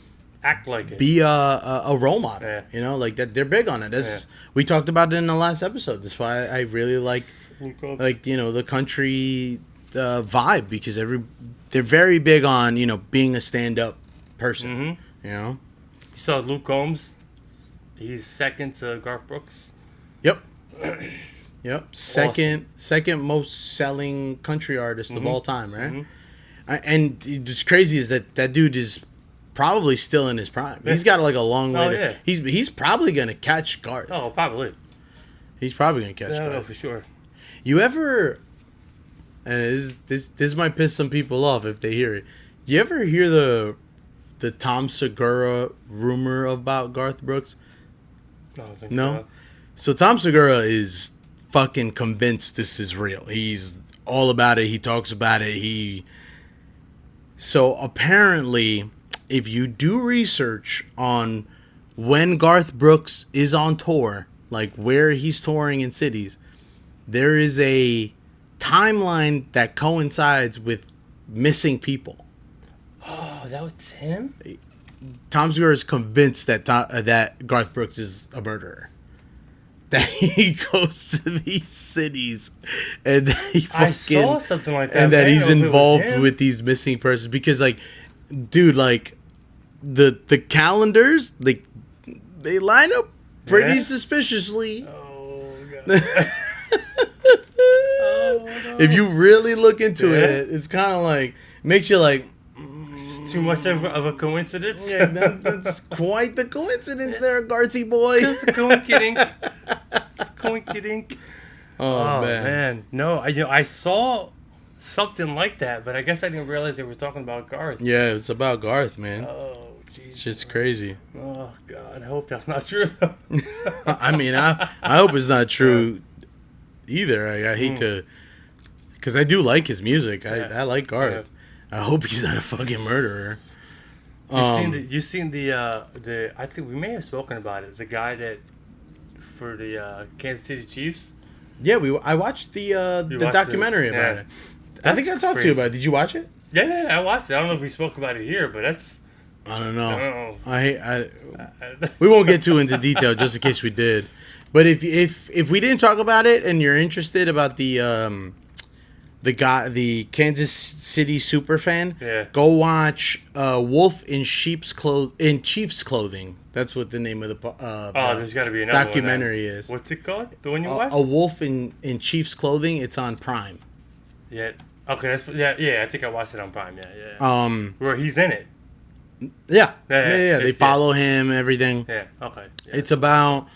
act like it. Be a role model. Yeah. Like that. They're big on it. We talked about it in the last episode. That's why I really like the country vibe, because they're very big on being a stand up person. Mm-hmm. You saw Luke Combs. He's second to Garth Brooks. Yep. Second most selling country artist of all time, right? Mm-hmm. And what's crazy is that dude is probably still in his prime. He's got like a long way. He's probably gonna catch Garth. Oh, probably. He's probably gonna catch Garth. No, for sure. You ever? And this might piss some people off if they hear it. You ever hear the Tom Segura rumor about Garth Brooks? I don't think no. So Tom Segura is fucking convinced this is real. He's all about it. He talks about it. So apparently, if you do research on when Garth Brooks is on tour, like where he's touring in cities, there is a timeline that coincides with missing people. Oh, that was him? Tom Segura is convinced that that Garth Brooks is a murderer. That he goes to these cities and that he fucking, I saw something like that. And that he's involved with these missing persons. Because, like, dude, like, the calendars, like, they line up pretty suspiciously. Oh, God. If you really look into it, it's kind of like, makes you like, too much of a coincidence. Yeah, that's quite the coincidence there, Garthy boy. It's coincidence. Oh man. No, I saw something like that, but I guess I didn't realize they were talking about Garth. Yeah, it's about Garth, man. Oh, jeez. It's just crazy. Oh God, I hope that's not true though. I mean, I hope it's not true either. I hate to, because I do like his music. Yeah. I like Garth. I hope he's not a fucking murderer. You've seen the I think we may have spoken about it. The guy that for the Kansas City Chiefs. Yeah, I watched the watched documentary about it. I think I talked to you about it. Did you watch it? Yeah, I watched it. I don't know if we spoke about it here, but that's. I don't know. I We won't get too into detail just in case we did. But if we didn't talk about it and you're interested about the Kansas City super fan, go watch Wolf in Chief's Clothing. That's what the name of the there's got to be another documentary one, is. What's it called? The one you watched? A Wolf in Chief's Clothing. It's on Prime. Yeah. Okay. I think I watched it on Prime. Yeah. Where he's in it. Yeah. They follow him. Everything. Yeah. Okay. Yeah. It's about.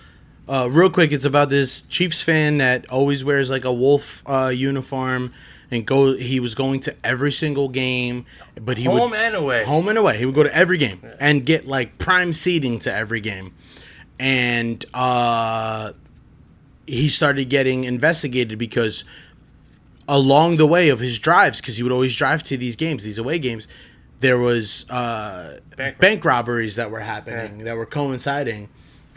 Real quick, it's about this Chiefs fan that always wears like a wolf uniform and he was going to every single game, but home and away. He would go to every game and get like prime seating to every game. And he started getting investigated because along the way of his drives, because he would always drive to these games, these away games, there was bank robberies that were happening, that were coinciding.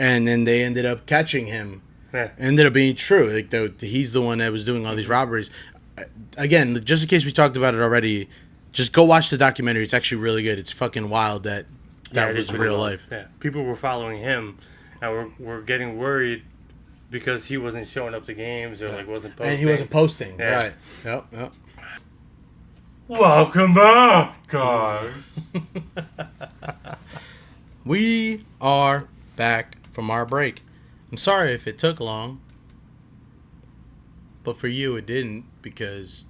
And then they ended up catching him. Yeah. Ended up being true. Like he's the one that was doing all these robberies. Again, just in case we talked about it already, just go watch the documentary. It's actually really good. It's fucking wild that was real life. Yeah, people were following him, and we're getting worried because he wasn't showing up to games or like wasn't posting. And he wasn't posting. Yeah. Right. Yep. Welcome back, guys. We are back from our break. I'm sorry if it took long, but for you it didn't, because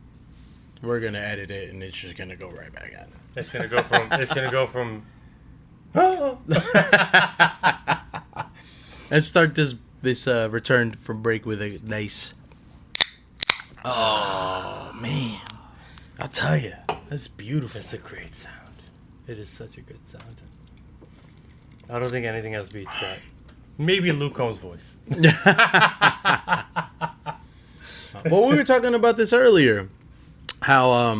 we're gonna edit it and it's just gonna go right back at it. It's gonna go from. Let's start this return from break with a nice. Oh man, I'll tell you, that's beautiful. It's a great sound. It is such a good sound. I don't think anything else beats that. Maybe Luke Combs' voice. Well, we were talking about this earlier. How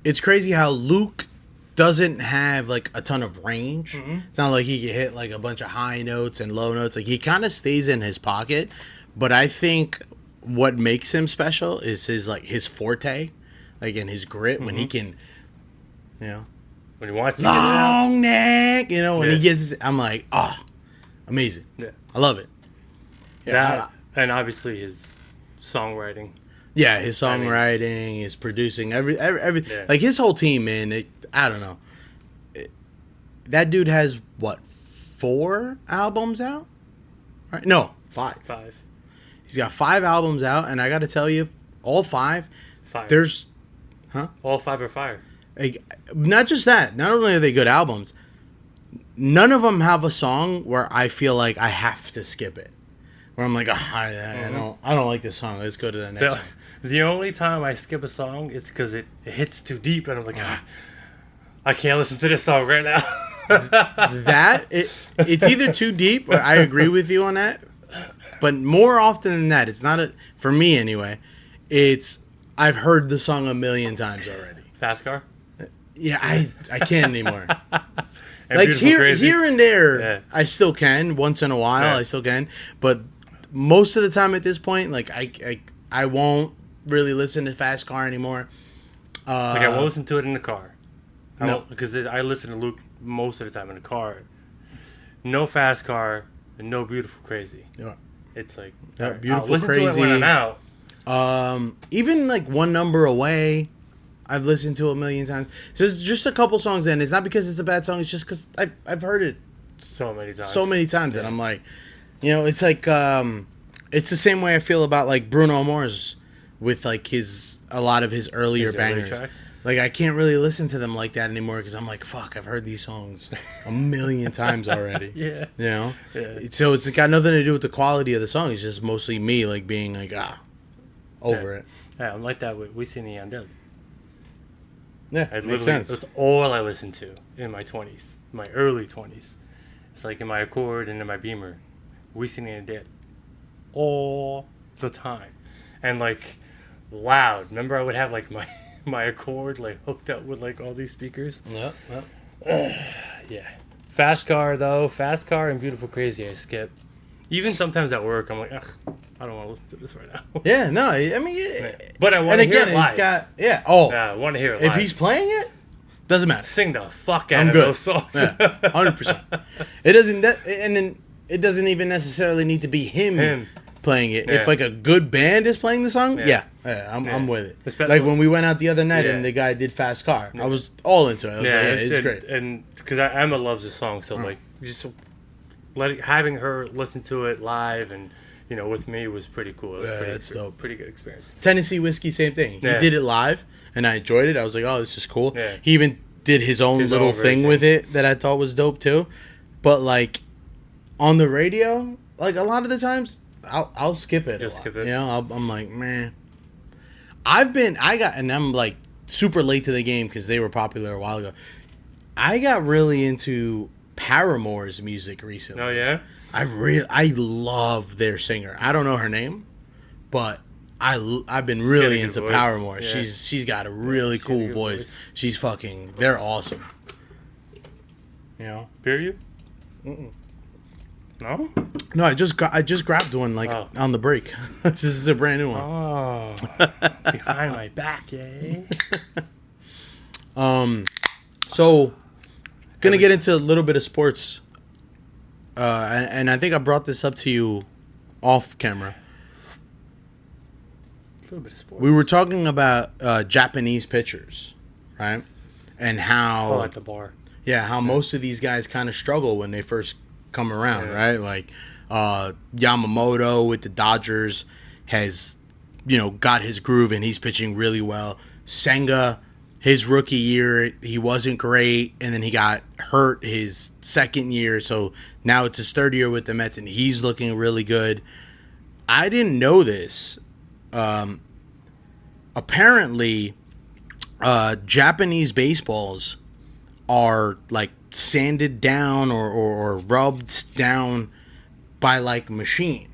it's crazy how Luke doesn't have like a ton of range. Mm-hmm. It's not like he can hit like a bunch of high notes and low notes. Like he kind of stays in his pocket. But I think what makes him special is his forte, like in his grit, when he can, when he wants to long neck, when he gets, I'm like, amazing. Yeah, I love it. Yeah, and obviously his songwriting. Yeah, his songwriting, his producing, every like his whole team, man. I don't know. That dude has what, 4 albums out? Right? No, 5. 5. He's got 5 albums out, and I got to tell you, all 5. There's, all 5 are fire. Like, not just that. Not only are they good albums, none of them have a song where I feel like I have to skip it. Where I'm like, I don't like this song. Let's go to the next one. The only time I skip a song, it's because it hits too deep, and I'm like, I can't listen to this song right now. It's either too deep, or I agree with you on that. But more often than that, it's not for me anyway. I've heard the song a million times already. Fast Car? Yeah, I can't anymore. Like here and there, I still can. Once in a while, I still can. But most of the time at this point, like I won't really listen to Fast Car anymore. I won't listen to it in the car. Because No, I listen to Luke most of the time in the car. No Fast Car and no Beautiful Crazy. Yeah. It's like Beautiful I'll Crazy. listen to it when I'm out. Even like One Number Away, I've listened to a million times. So it's just a couple songs in. It's not because it's a bad song. It's just because I've heard it so many times. that I'm like, it's like it's the same way I feel about like Bruno Mars with like a lot of his earlier bangers. Like I can't really listen to them like that anymore because I'm like, fuck, I've heard these songs a million times already. Yeah. Yeah. So it's got nothing to do with the quality of the song. It's just mostly me like being like over it. Yeah, I'm like that with We Seen the Undead. Yeah, makes sense. That's all I listened to in my 20s, my early 20s. It's like in my Accord and in my Beamer. We Seen the Undead all the time, and like loud. Remember, I would have like my Accord like hooked up with like all these speakers. Yep. Yeah. Fast car though, fast car and beautiful crazy. I skip. Even sometimes at work, I'm like, ugh, I don't want to listen to this right now. Yeah, no, I mean, But I want to hear it live. it's got Oh, Yeah, I want to hear it if live. he's playing it, doesn't matter. Sing the fuck out I'm of good. those songs. Yeah, 100%. It doesn't, and then it doesn't even necessarily need to be him playing it. Yeah. If like a good band is playing the song, I'm with it. Especially, like when we went out the other night Yeah. and the guy did Fast Car, I was all into it. I was like, it's great. And because Emma loves the song, so like just having her listen to it live and with me was pretty cool. It was That's dope. Pretty good experience. Tennessee Whiskey, same thing. He Yeah. did it live, and I enjoyed it. I was like, oh, this is cool. Yeah. He even did his own little thing version. with it that I thought was dope too. But like on the radio, like a lot of the times, I'll skip it. Just skip it. I'm like, man. I'm like super late to the game because they were popular a while ago. I got really into Paramore's music recently. Oh yeah. I love their singer. I don't know her name, but I've been really into voice. Paramore. Yeah. She's got a really cool voice. She's they're awesome. Beer you? No? No, I just grabbed one on the break. This is a brand new one. Oh, behind my back, eh? So gonna get into a little bit of sports. And I think I brought this up to you off camera. A little bit of sports. We were talking about Japanese pitchers, right? And how at the bar. Yeah, how most of these guys kind of struggle when they first come around, right? Like Yamamoto with the Dodgers has, got his groove and he's pitching really well. Senga, his rookie year, he wasn't great, and then he got hurt his second year, so now it's his third year with the Mets, and he's looking really good. I didn't know this. Apparently, Japanese baseballs are like sanded down or rubbed down by like machine.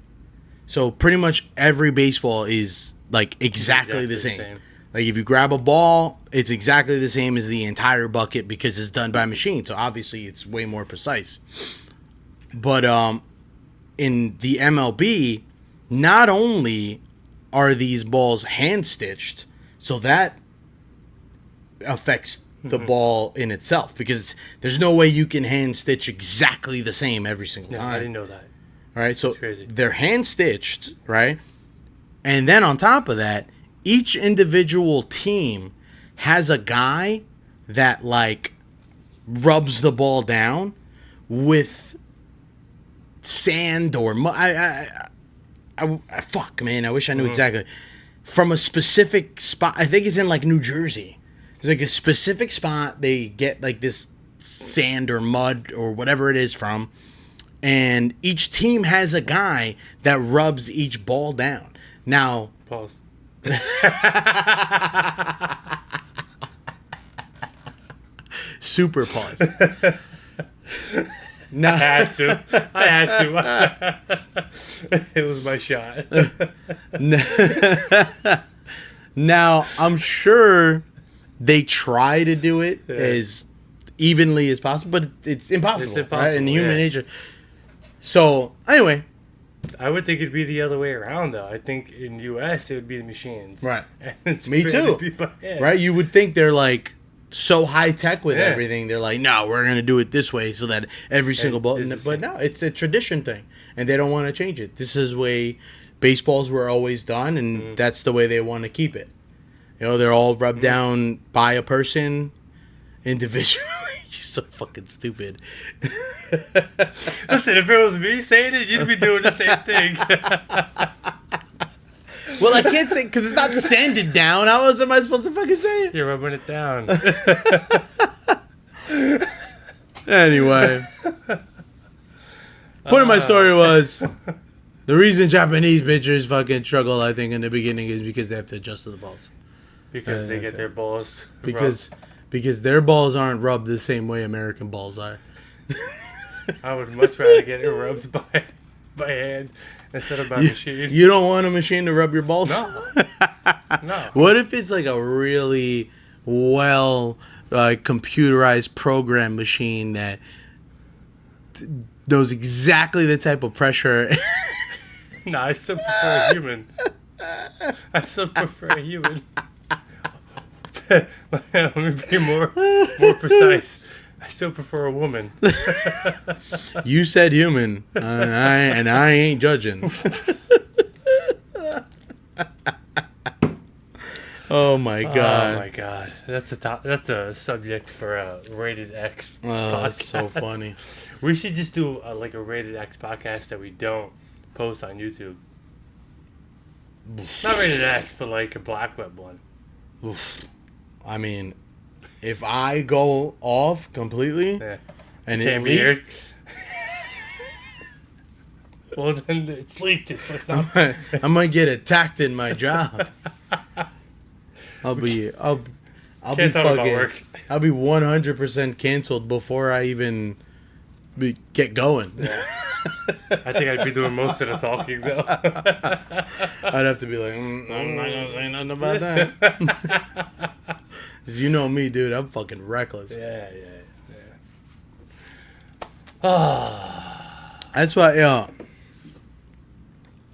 So pretty much every baseball is like exactly the same. Like if you grab a ball, it's exactly the same as the entire bucket because it's done by machine. So obviously it's way more precise. But in the MLB, not only are these balls hand stitched, so that affects the ball in itself because there's no way you can hand stitch exactly the same every single time. I didn't know that. All right, so crazy. They're hand stitched, right? And then on top of that, each individual team has a guy that like rubs the ball down with sand or mud. Fuck, man, I wish I knew exactly. From a specific spot, I think it's in like New Jersey. It's like a specific spot they get like this sand or mud or whatever it is from. And each team has a guy that rubs each ball down. Now, Pause. super pause. I had to. It was my shot. Now, I'm sure they try to do it as evenly as possible, but it's impossible, right? In human nature. So, anyway. I would think it'd be the other way around, though. I think in the U.S. it would be the machines. Right. And Me too. Right? You would think they're like so high tech with Yeah. everything. They're like, no, we're going to do it this way so that every single ball. But no, it's a tradition thing. And they don't want to change it. This is the way baseballs were always done. And that's the way they want to keep it. They're all rubbed down by a person individually. You're so fucking stupid. Listen, if it was me saying it, you'd be doing the same thing. Well, I can't say because it's not sanded down. How else am I supposed to fucking say it? You're rubbing it down. Anyway. Point of my story was the reason Japanese pitchers fucking struggle, I think, in the beginning is because they have to adjust to the balls. Because they get their balls Because their balls aren't rubbed the same way American balls are. I would much rather get it rubbed by hand instead of my machine. You don't want a machine to rub your balls? No. No. What if it's like a really well computerized program machine that knows exactly the type of pressure? No, I still prefer a human. I still prefer a human. Let me be more precise. I still prefer a woman. You said human, and I ain't judging. Oh my god! Oh my god! That's a subject for a rated X. Oh, that's so podcast. funny. We should just do like a rated X podcast that we don't post on YouTube. Not rated X, but like a black web one. Oof. I mean, if I go off completely and it Can't be aired. leaks, Well, then it's leaked. It's not. I might get attacked in my job. I'll be Can't talk about fucking. work. I'll be 100% canceled before I even get going. Yeah. I think I'd be doing most of the talking though. I'd have to be like, I'm not gonna say nothing about that. 'Cause you know me, dude. I'm fucking reckless. Yeah. That's why,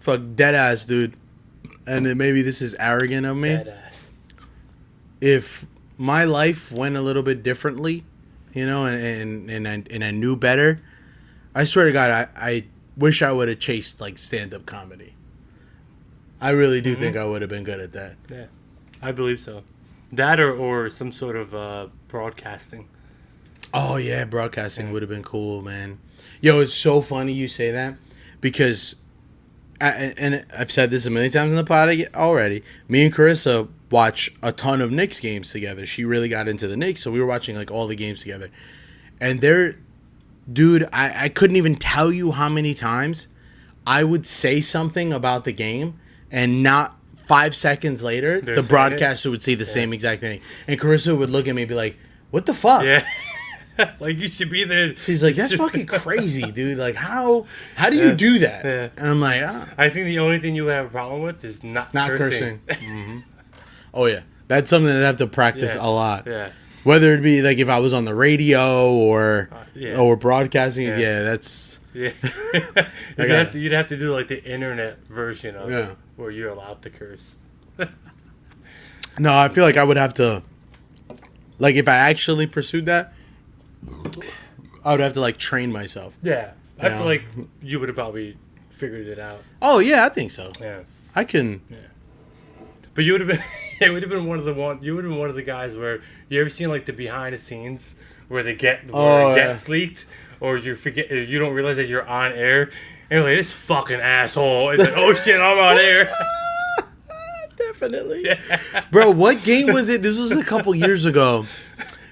fuck dead ass, dude. And then maybe this is arrogant of me. Badass. If my life went a little bit differently, you know, and I knew better, I swear to God, I wish I would have chased like stand-up comedy. I really do think I would have been good at that. Yeah, I believe so. That or some sort of broadcasting. Oh yeah, broadcasting would have been cool, man. Yo, it's so funny you say that because, and I've said this a million times in the pod already. Me and Carissa watch a ton of Knicks games together. She really got into the Knicks, so we were watching like all the games together. And dude, I couldn't even tell you how many times I would say something about the game and not 5 seconds later, the broadcaster would say the same exact thing. And Carissa would look at me and be like, what the fuck? Yeah. Like you should be there. She's like, that's fucking crazy, dude. Like, how do you do that? Yeah. And I'm like, I think the only thing you would have a problem with is not cursing. Mm-hmm. Oh, yeah. That's something that I'd have to practice a lot. Yeah. Whether it be like if I was on the radio or broadcasting. Yeah, that's... Yeah. You'd have to do like the internet version of it where you're allowed to curse. No, I feel like I would have to... Like, if I actually pursued that, I would have to, like, train myself. Yeah. I feel like you would have probably figured it out. Oh, yeah, I think so. Yeah. I can... Yeah. But you would have been... It would have been you would have been one of the guys where... You ever seen, like, the behind the scenes where it gets leaked? Or you don't realize that you're on air? And you're like, this fucking asshole. And then, oh, shit, I'm on air. Definitely. Yeah. Bro, what game was it? This was a couple years ago.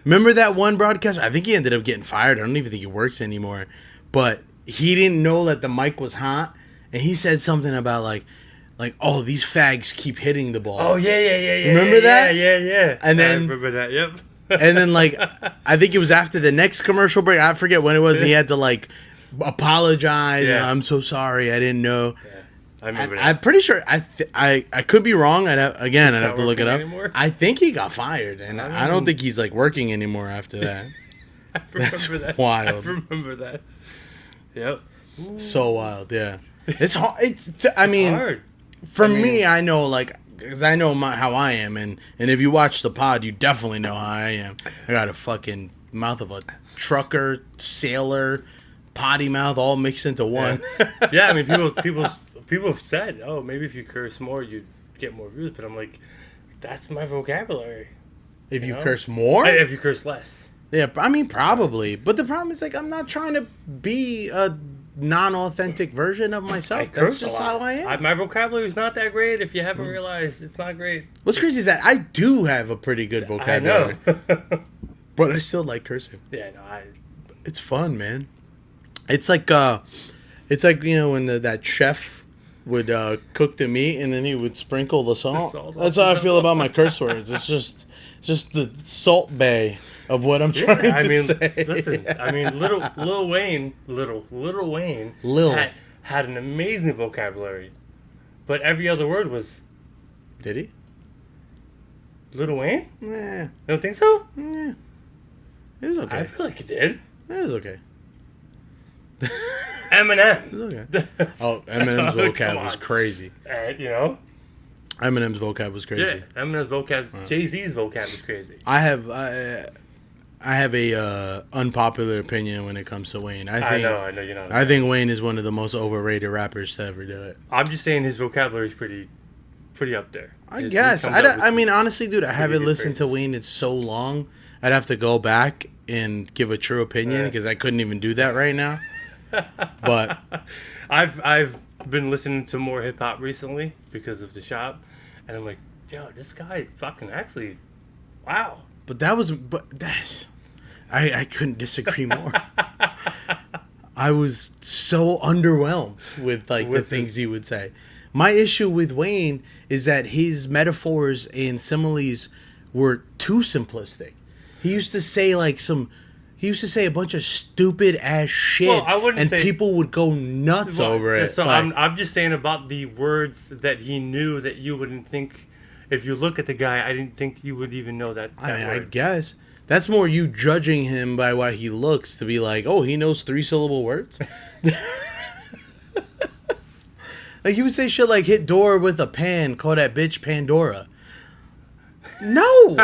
Remember that one broadcaster? I think he ended up getting fired. I don't even think he works anymore. But he didn't know that the mic was hot. And he said something about like, oh, these fags keep hitting the ball. Oh, yeah. Remember that? Yeah. And then, I remember that, yep. And then, like, I think it was after the next commercial break. I forget when it was. He had to, like, apologize. Yeah. I'm so sorry. I didn't know. Yeah. I remember that. I'm pretty sure. I could be wrong. I'd have to look it up. Anymore? I think he got fired, and I don't think he's like working anymore after that. I remember That's that. wild. I remember that. Yep. So wild. Yeah. It's hard. It's hard. For me, I know because I know how I am, and if you watch the pod, you definitely know how I am. I got a fucking mouth of a trucker, sailor, potty mouth, all mixed into one. Yeah, I mean, people have said, oh, maybe if you curse more, you'd get more views. But I'm like, that's my vocabulary. If you curse more? If you curse less. Yeah, I mean, probably. But the problem is, like, I'm not trying to be a non-authentic version of myself. That's just how I am. My vocabulary is not that great. If you haven't realized, it's not great. What's crazy is that I do have a pretty good vocabulary. I know. But I still like cursing. Yeah, no, It's fun, man. It's like when that chef would cook the meat and then he would sprinkle the salt. That's how I feel about my curse words. It's just the salt bay of what I'm trying to say. Listen, I mean, Lil Wayne had an amazing vocabulary, but every other word was Did he? Lil Wayne. Yeah. You don't think so? Yeah. It was okay. I feel like it did. It was okay. Eminem. It was okay. Oh, Eminem's Come vocab on. was crazy. You know. Eminem's vocab was crazy. Yeah, Eminem's vocab. Jay-Z's vocab is crazy. I have a unpopular opinion when it comes to Wayne. I know you know. I think Wayne is one of the most overrated rappers to ever do it. I'm just saying his vocabulary is pretty up there. I guess. I mean, honestly, dude, I haven't good listened to Wayne in so long. I'd have to go back and give a true opinion because I couldn't even do that right now. But I've been listening to more hip hop recently because of the shop, and I'm like, yo, this guy fucking actually, wow. that's I couldn't disagree more. I was so underwhelmed with the things he would say. My issue with Wayne is that his metaphors and similes were too simplistic. He used to say a bunch of stupid ass shit, Well, I wouldn't and say- people would go nuts over it. So Like, I'm just saying about the words that he knew that you wouldn't think. If you look at the guy, I didn't think you would even know that. I word. guess that's more you judging him by what he looks to be like. Oh, he knows 3-syllable words. Like he would say shit like "hit door with a pan, call that bitch Pandora." No,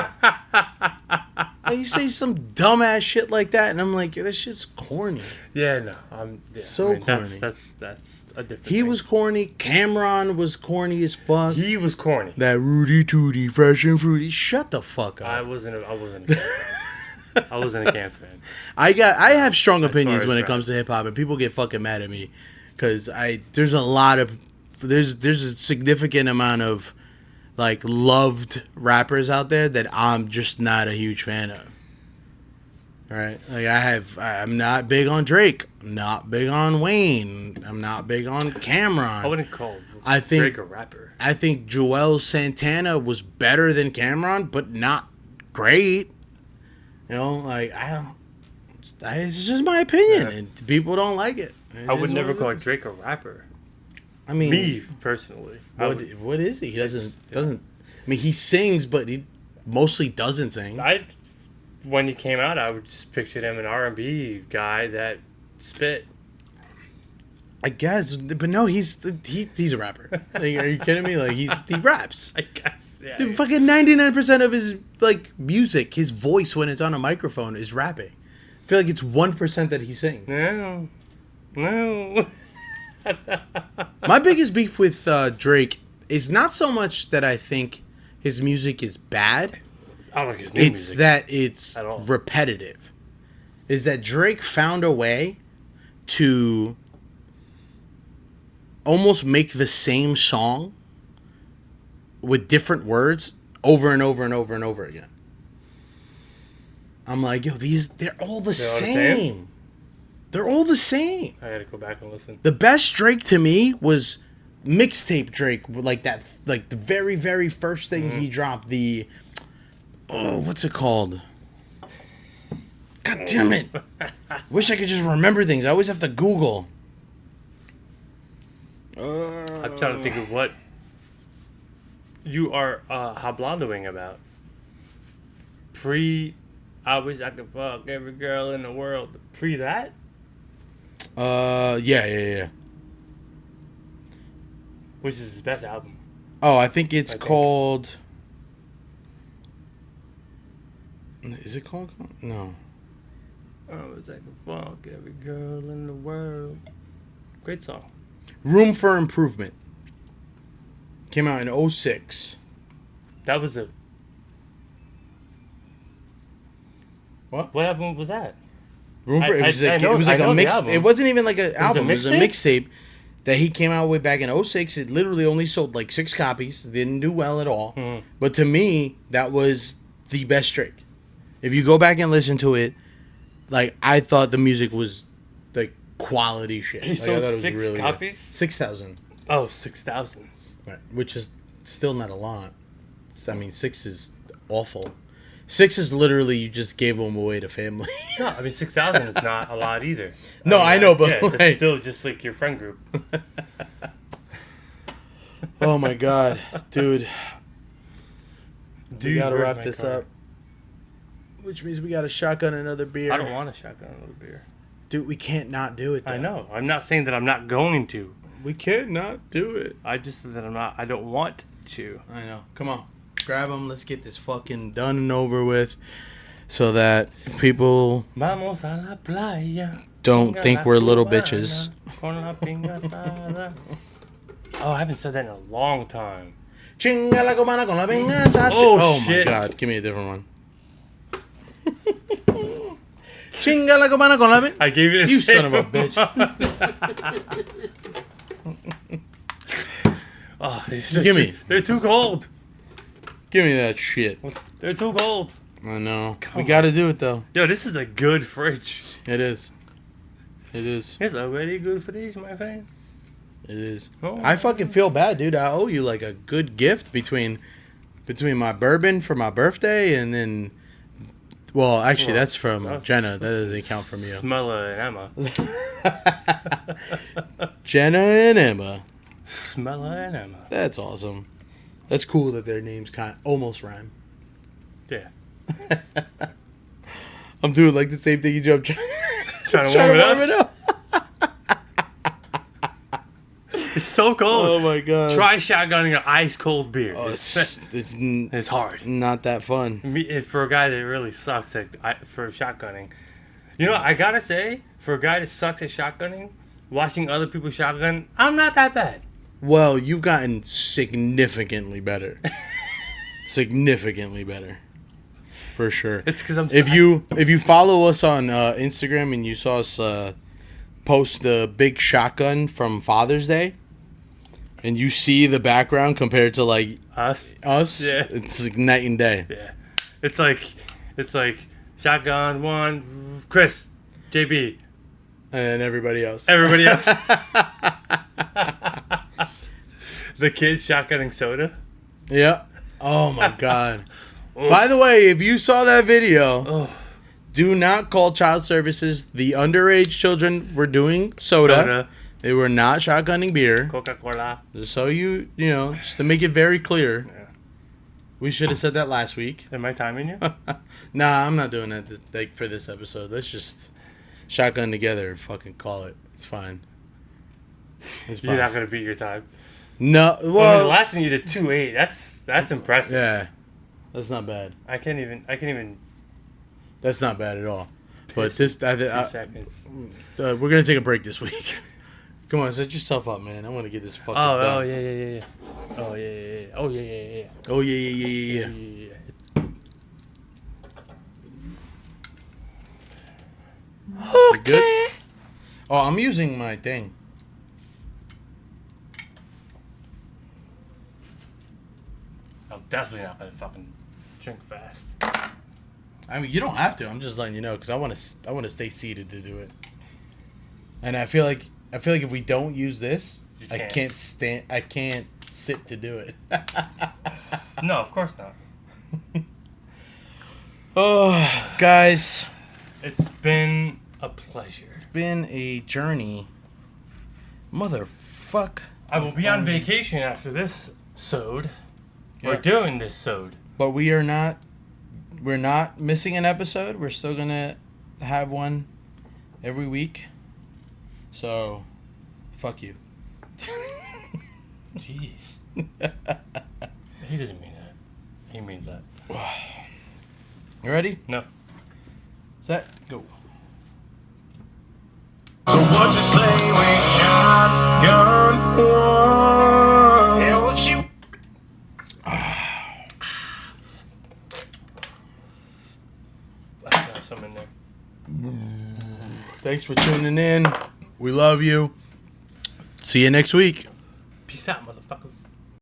like, you say some dumbass shit like that, and I'm like, that shit's corny. Yeah, no, So corny. That's a different. He thing. was corny. Cameron was corny as fuck. He was corny. That Rudy Tooty, fresh and fruity. Shut the fuck up. I wasn't a camp fan. I wasn't a camp fan. I have strong opinions as when it rap. comes to hip hop, and people get fucking mad at me because there's a significant amount of like loved rappers out there that I'm just not a huge fan of. Right? Like I'm not big on Drake. I'm not big on Wayne. I'm not big on Cameron. I wouldn't call I think- Drake a rapper. I think Joel Santana was better than Cameron, but not great. You know, like it's just my opinion, and people don't like it. I would never call Drake a rapper. I mean, Me personally, what is he? He doesn't. I mean, he sings, but he mostly doesn't sing. When he came out, I would just picture him an R&B guy that spit. I guess, but no, he's a rapper. Like, are you kidding me? Like he raps. I guess, yeah. Dude, fucking 99% of his like music, his voice when it's on a microphone is rapping. I feel like it's 1% that he sings. No. My biggest beef with Drake is not so much that I think his music is bad. I don't like his new It's music. that it's At all. repetitive. Is that Drake found a way to almost make the same song with different words over and over and over and over again. I'm like, yo, they're all the same. They're all the same. I gotta go back and listen. The best Drake to me was mixtape Drake, like that, like the very, very first thing he dropped. What's it called? God damn it! Wish I could just remember things. I always have to Google. I'm trying to think of what you are hablandoing about. I wish I could fuck every girl in the world. Pre that? Yeah. Which is his best album. Oh, I think it's called. Is it called? No. I wish I could fuck every girl in the world. Great song. Room for Improvement. Came out in 2006. That was a. What? What album was that? Room for I it know- was I like a know the mix. album. It wasn't even like an album. It was a mixtape? mixtape that he came out with back in 2006. It literally only sold like 6 copies. Didn't do well at all. Mhm. But to me, that was the best Drake. If you go back and listen to it, like I thought the music was like quality shit. He Like, I sold thought it was 6 really good. copies? 6,000. Oh, 6,000. Right. Which is still not a lot. I mean, 6 is awful. 6 is literally you just gave them away to family. No, I mean 6,000 is not a lot either. No, mean, I know, but yeah, like- it's still just like your friend group. Oh my god, dude. We Dude, gotta where's wrap my this car? up. Which means we gotta shotgun another beer. I don't want a shotgun another beer. Dude, we can't not do it though. I know. I'm not saying that I'm not going to. We can't not do it. I just said that I don't want to. I know. Come on. Grab them. Let's get this fucking done and over with so that people Vamos a la playa. don't Pinga think la we're little cubana, bitches. con la pinga asada. Oh, I haven't said that in a long time. Chinga la cubana con la venganza. Oh, my shit. god. Give me a different one. Chinga la cubana con la I gave you the You same son of a bitch. Oh, Give me. They're too cold. Give me that shit. They're too cold. I know. Come We gotta do it though. Yo, this is a good fridge. It is. It is. It's a very good fridge, my friend. It is. Oh. I fucking feel bad, dude. I owe you like a good gift between my bourbon for my birthday and then. Well, actually, that's from Jenna. That doesn't count from you. Smella and Emma. Jenna and Emma. Smella and Emma. That's awesome. That's cool that their names almost rhyme. Yeah. I'm doing like the same thing you do. I'm Trying to warm it up. It's so cold. Oh my god. Try shotgunning an ice cold beer. Oh, It's hard. not that fun. For a guy that really sucks for shotgunning. You know, I gotta say, for a guy that sucks at shotgunning, watching other people shotgun, I'm not that bad. Well, you've gotten significantly better. Significantly better. For sure. It's because I'm. If you follow us on Instagram and you saw us post the big shotgun from Father's Day, and you see the background compared to like us, yeah. It's like night and day. Yeah, it's like shotgun one, Chris, JB, And then everybody else. everybody else. The kids shotgunning soda. Yeah. Oh my god. By the way, if you saw that video, Oh. do not call child services. The underage children were doing soda. They were not shotgunning beer. Coca-Cola. Just so you know, just to make it very clear. Yeah. We should have said that last week. Am I timing you? Nah, I'm not doing that like for this episode. Let's just shotgun together and fucking call it. It's fine. It's fine. You're not gonna beat your time. No, Well, the well, last one you did 2.8. That's impressive. yeah, that's not bad. I can't even. That's not bad at all. But this, 2 seconds. we're gonna take a break this week. Come on, set yourself up, man. I want to get this fucking done. Oh yeah. Oh yeah. Oh yeah. Oh yeah. You good? Oh, I'm using my thing. I'm definitely not gonna fucking drink fast. I mean, you don't have to. I'm just letting you know because I want to stay seated to do it. And I feel like if we don't use this, I can't sit to do it. No, of course not. Oh, guys, It's been a pleasure. it's been a journey. Motherfuck. I will be on vacation after this sode. Yeah. We're doing this sode. But we're not missing an episode. We're still gonna have one every week. So, fuck you. Jeez. He doesn't mean that. He means that. You ready? No. Set, go. So what you say we shotgun one? Yeah, what you? I have some in there. Thanks for tuning in. We love you. See you next week. Peace out, motherfuckers.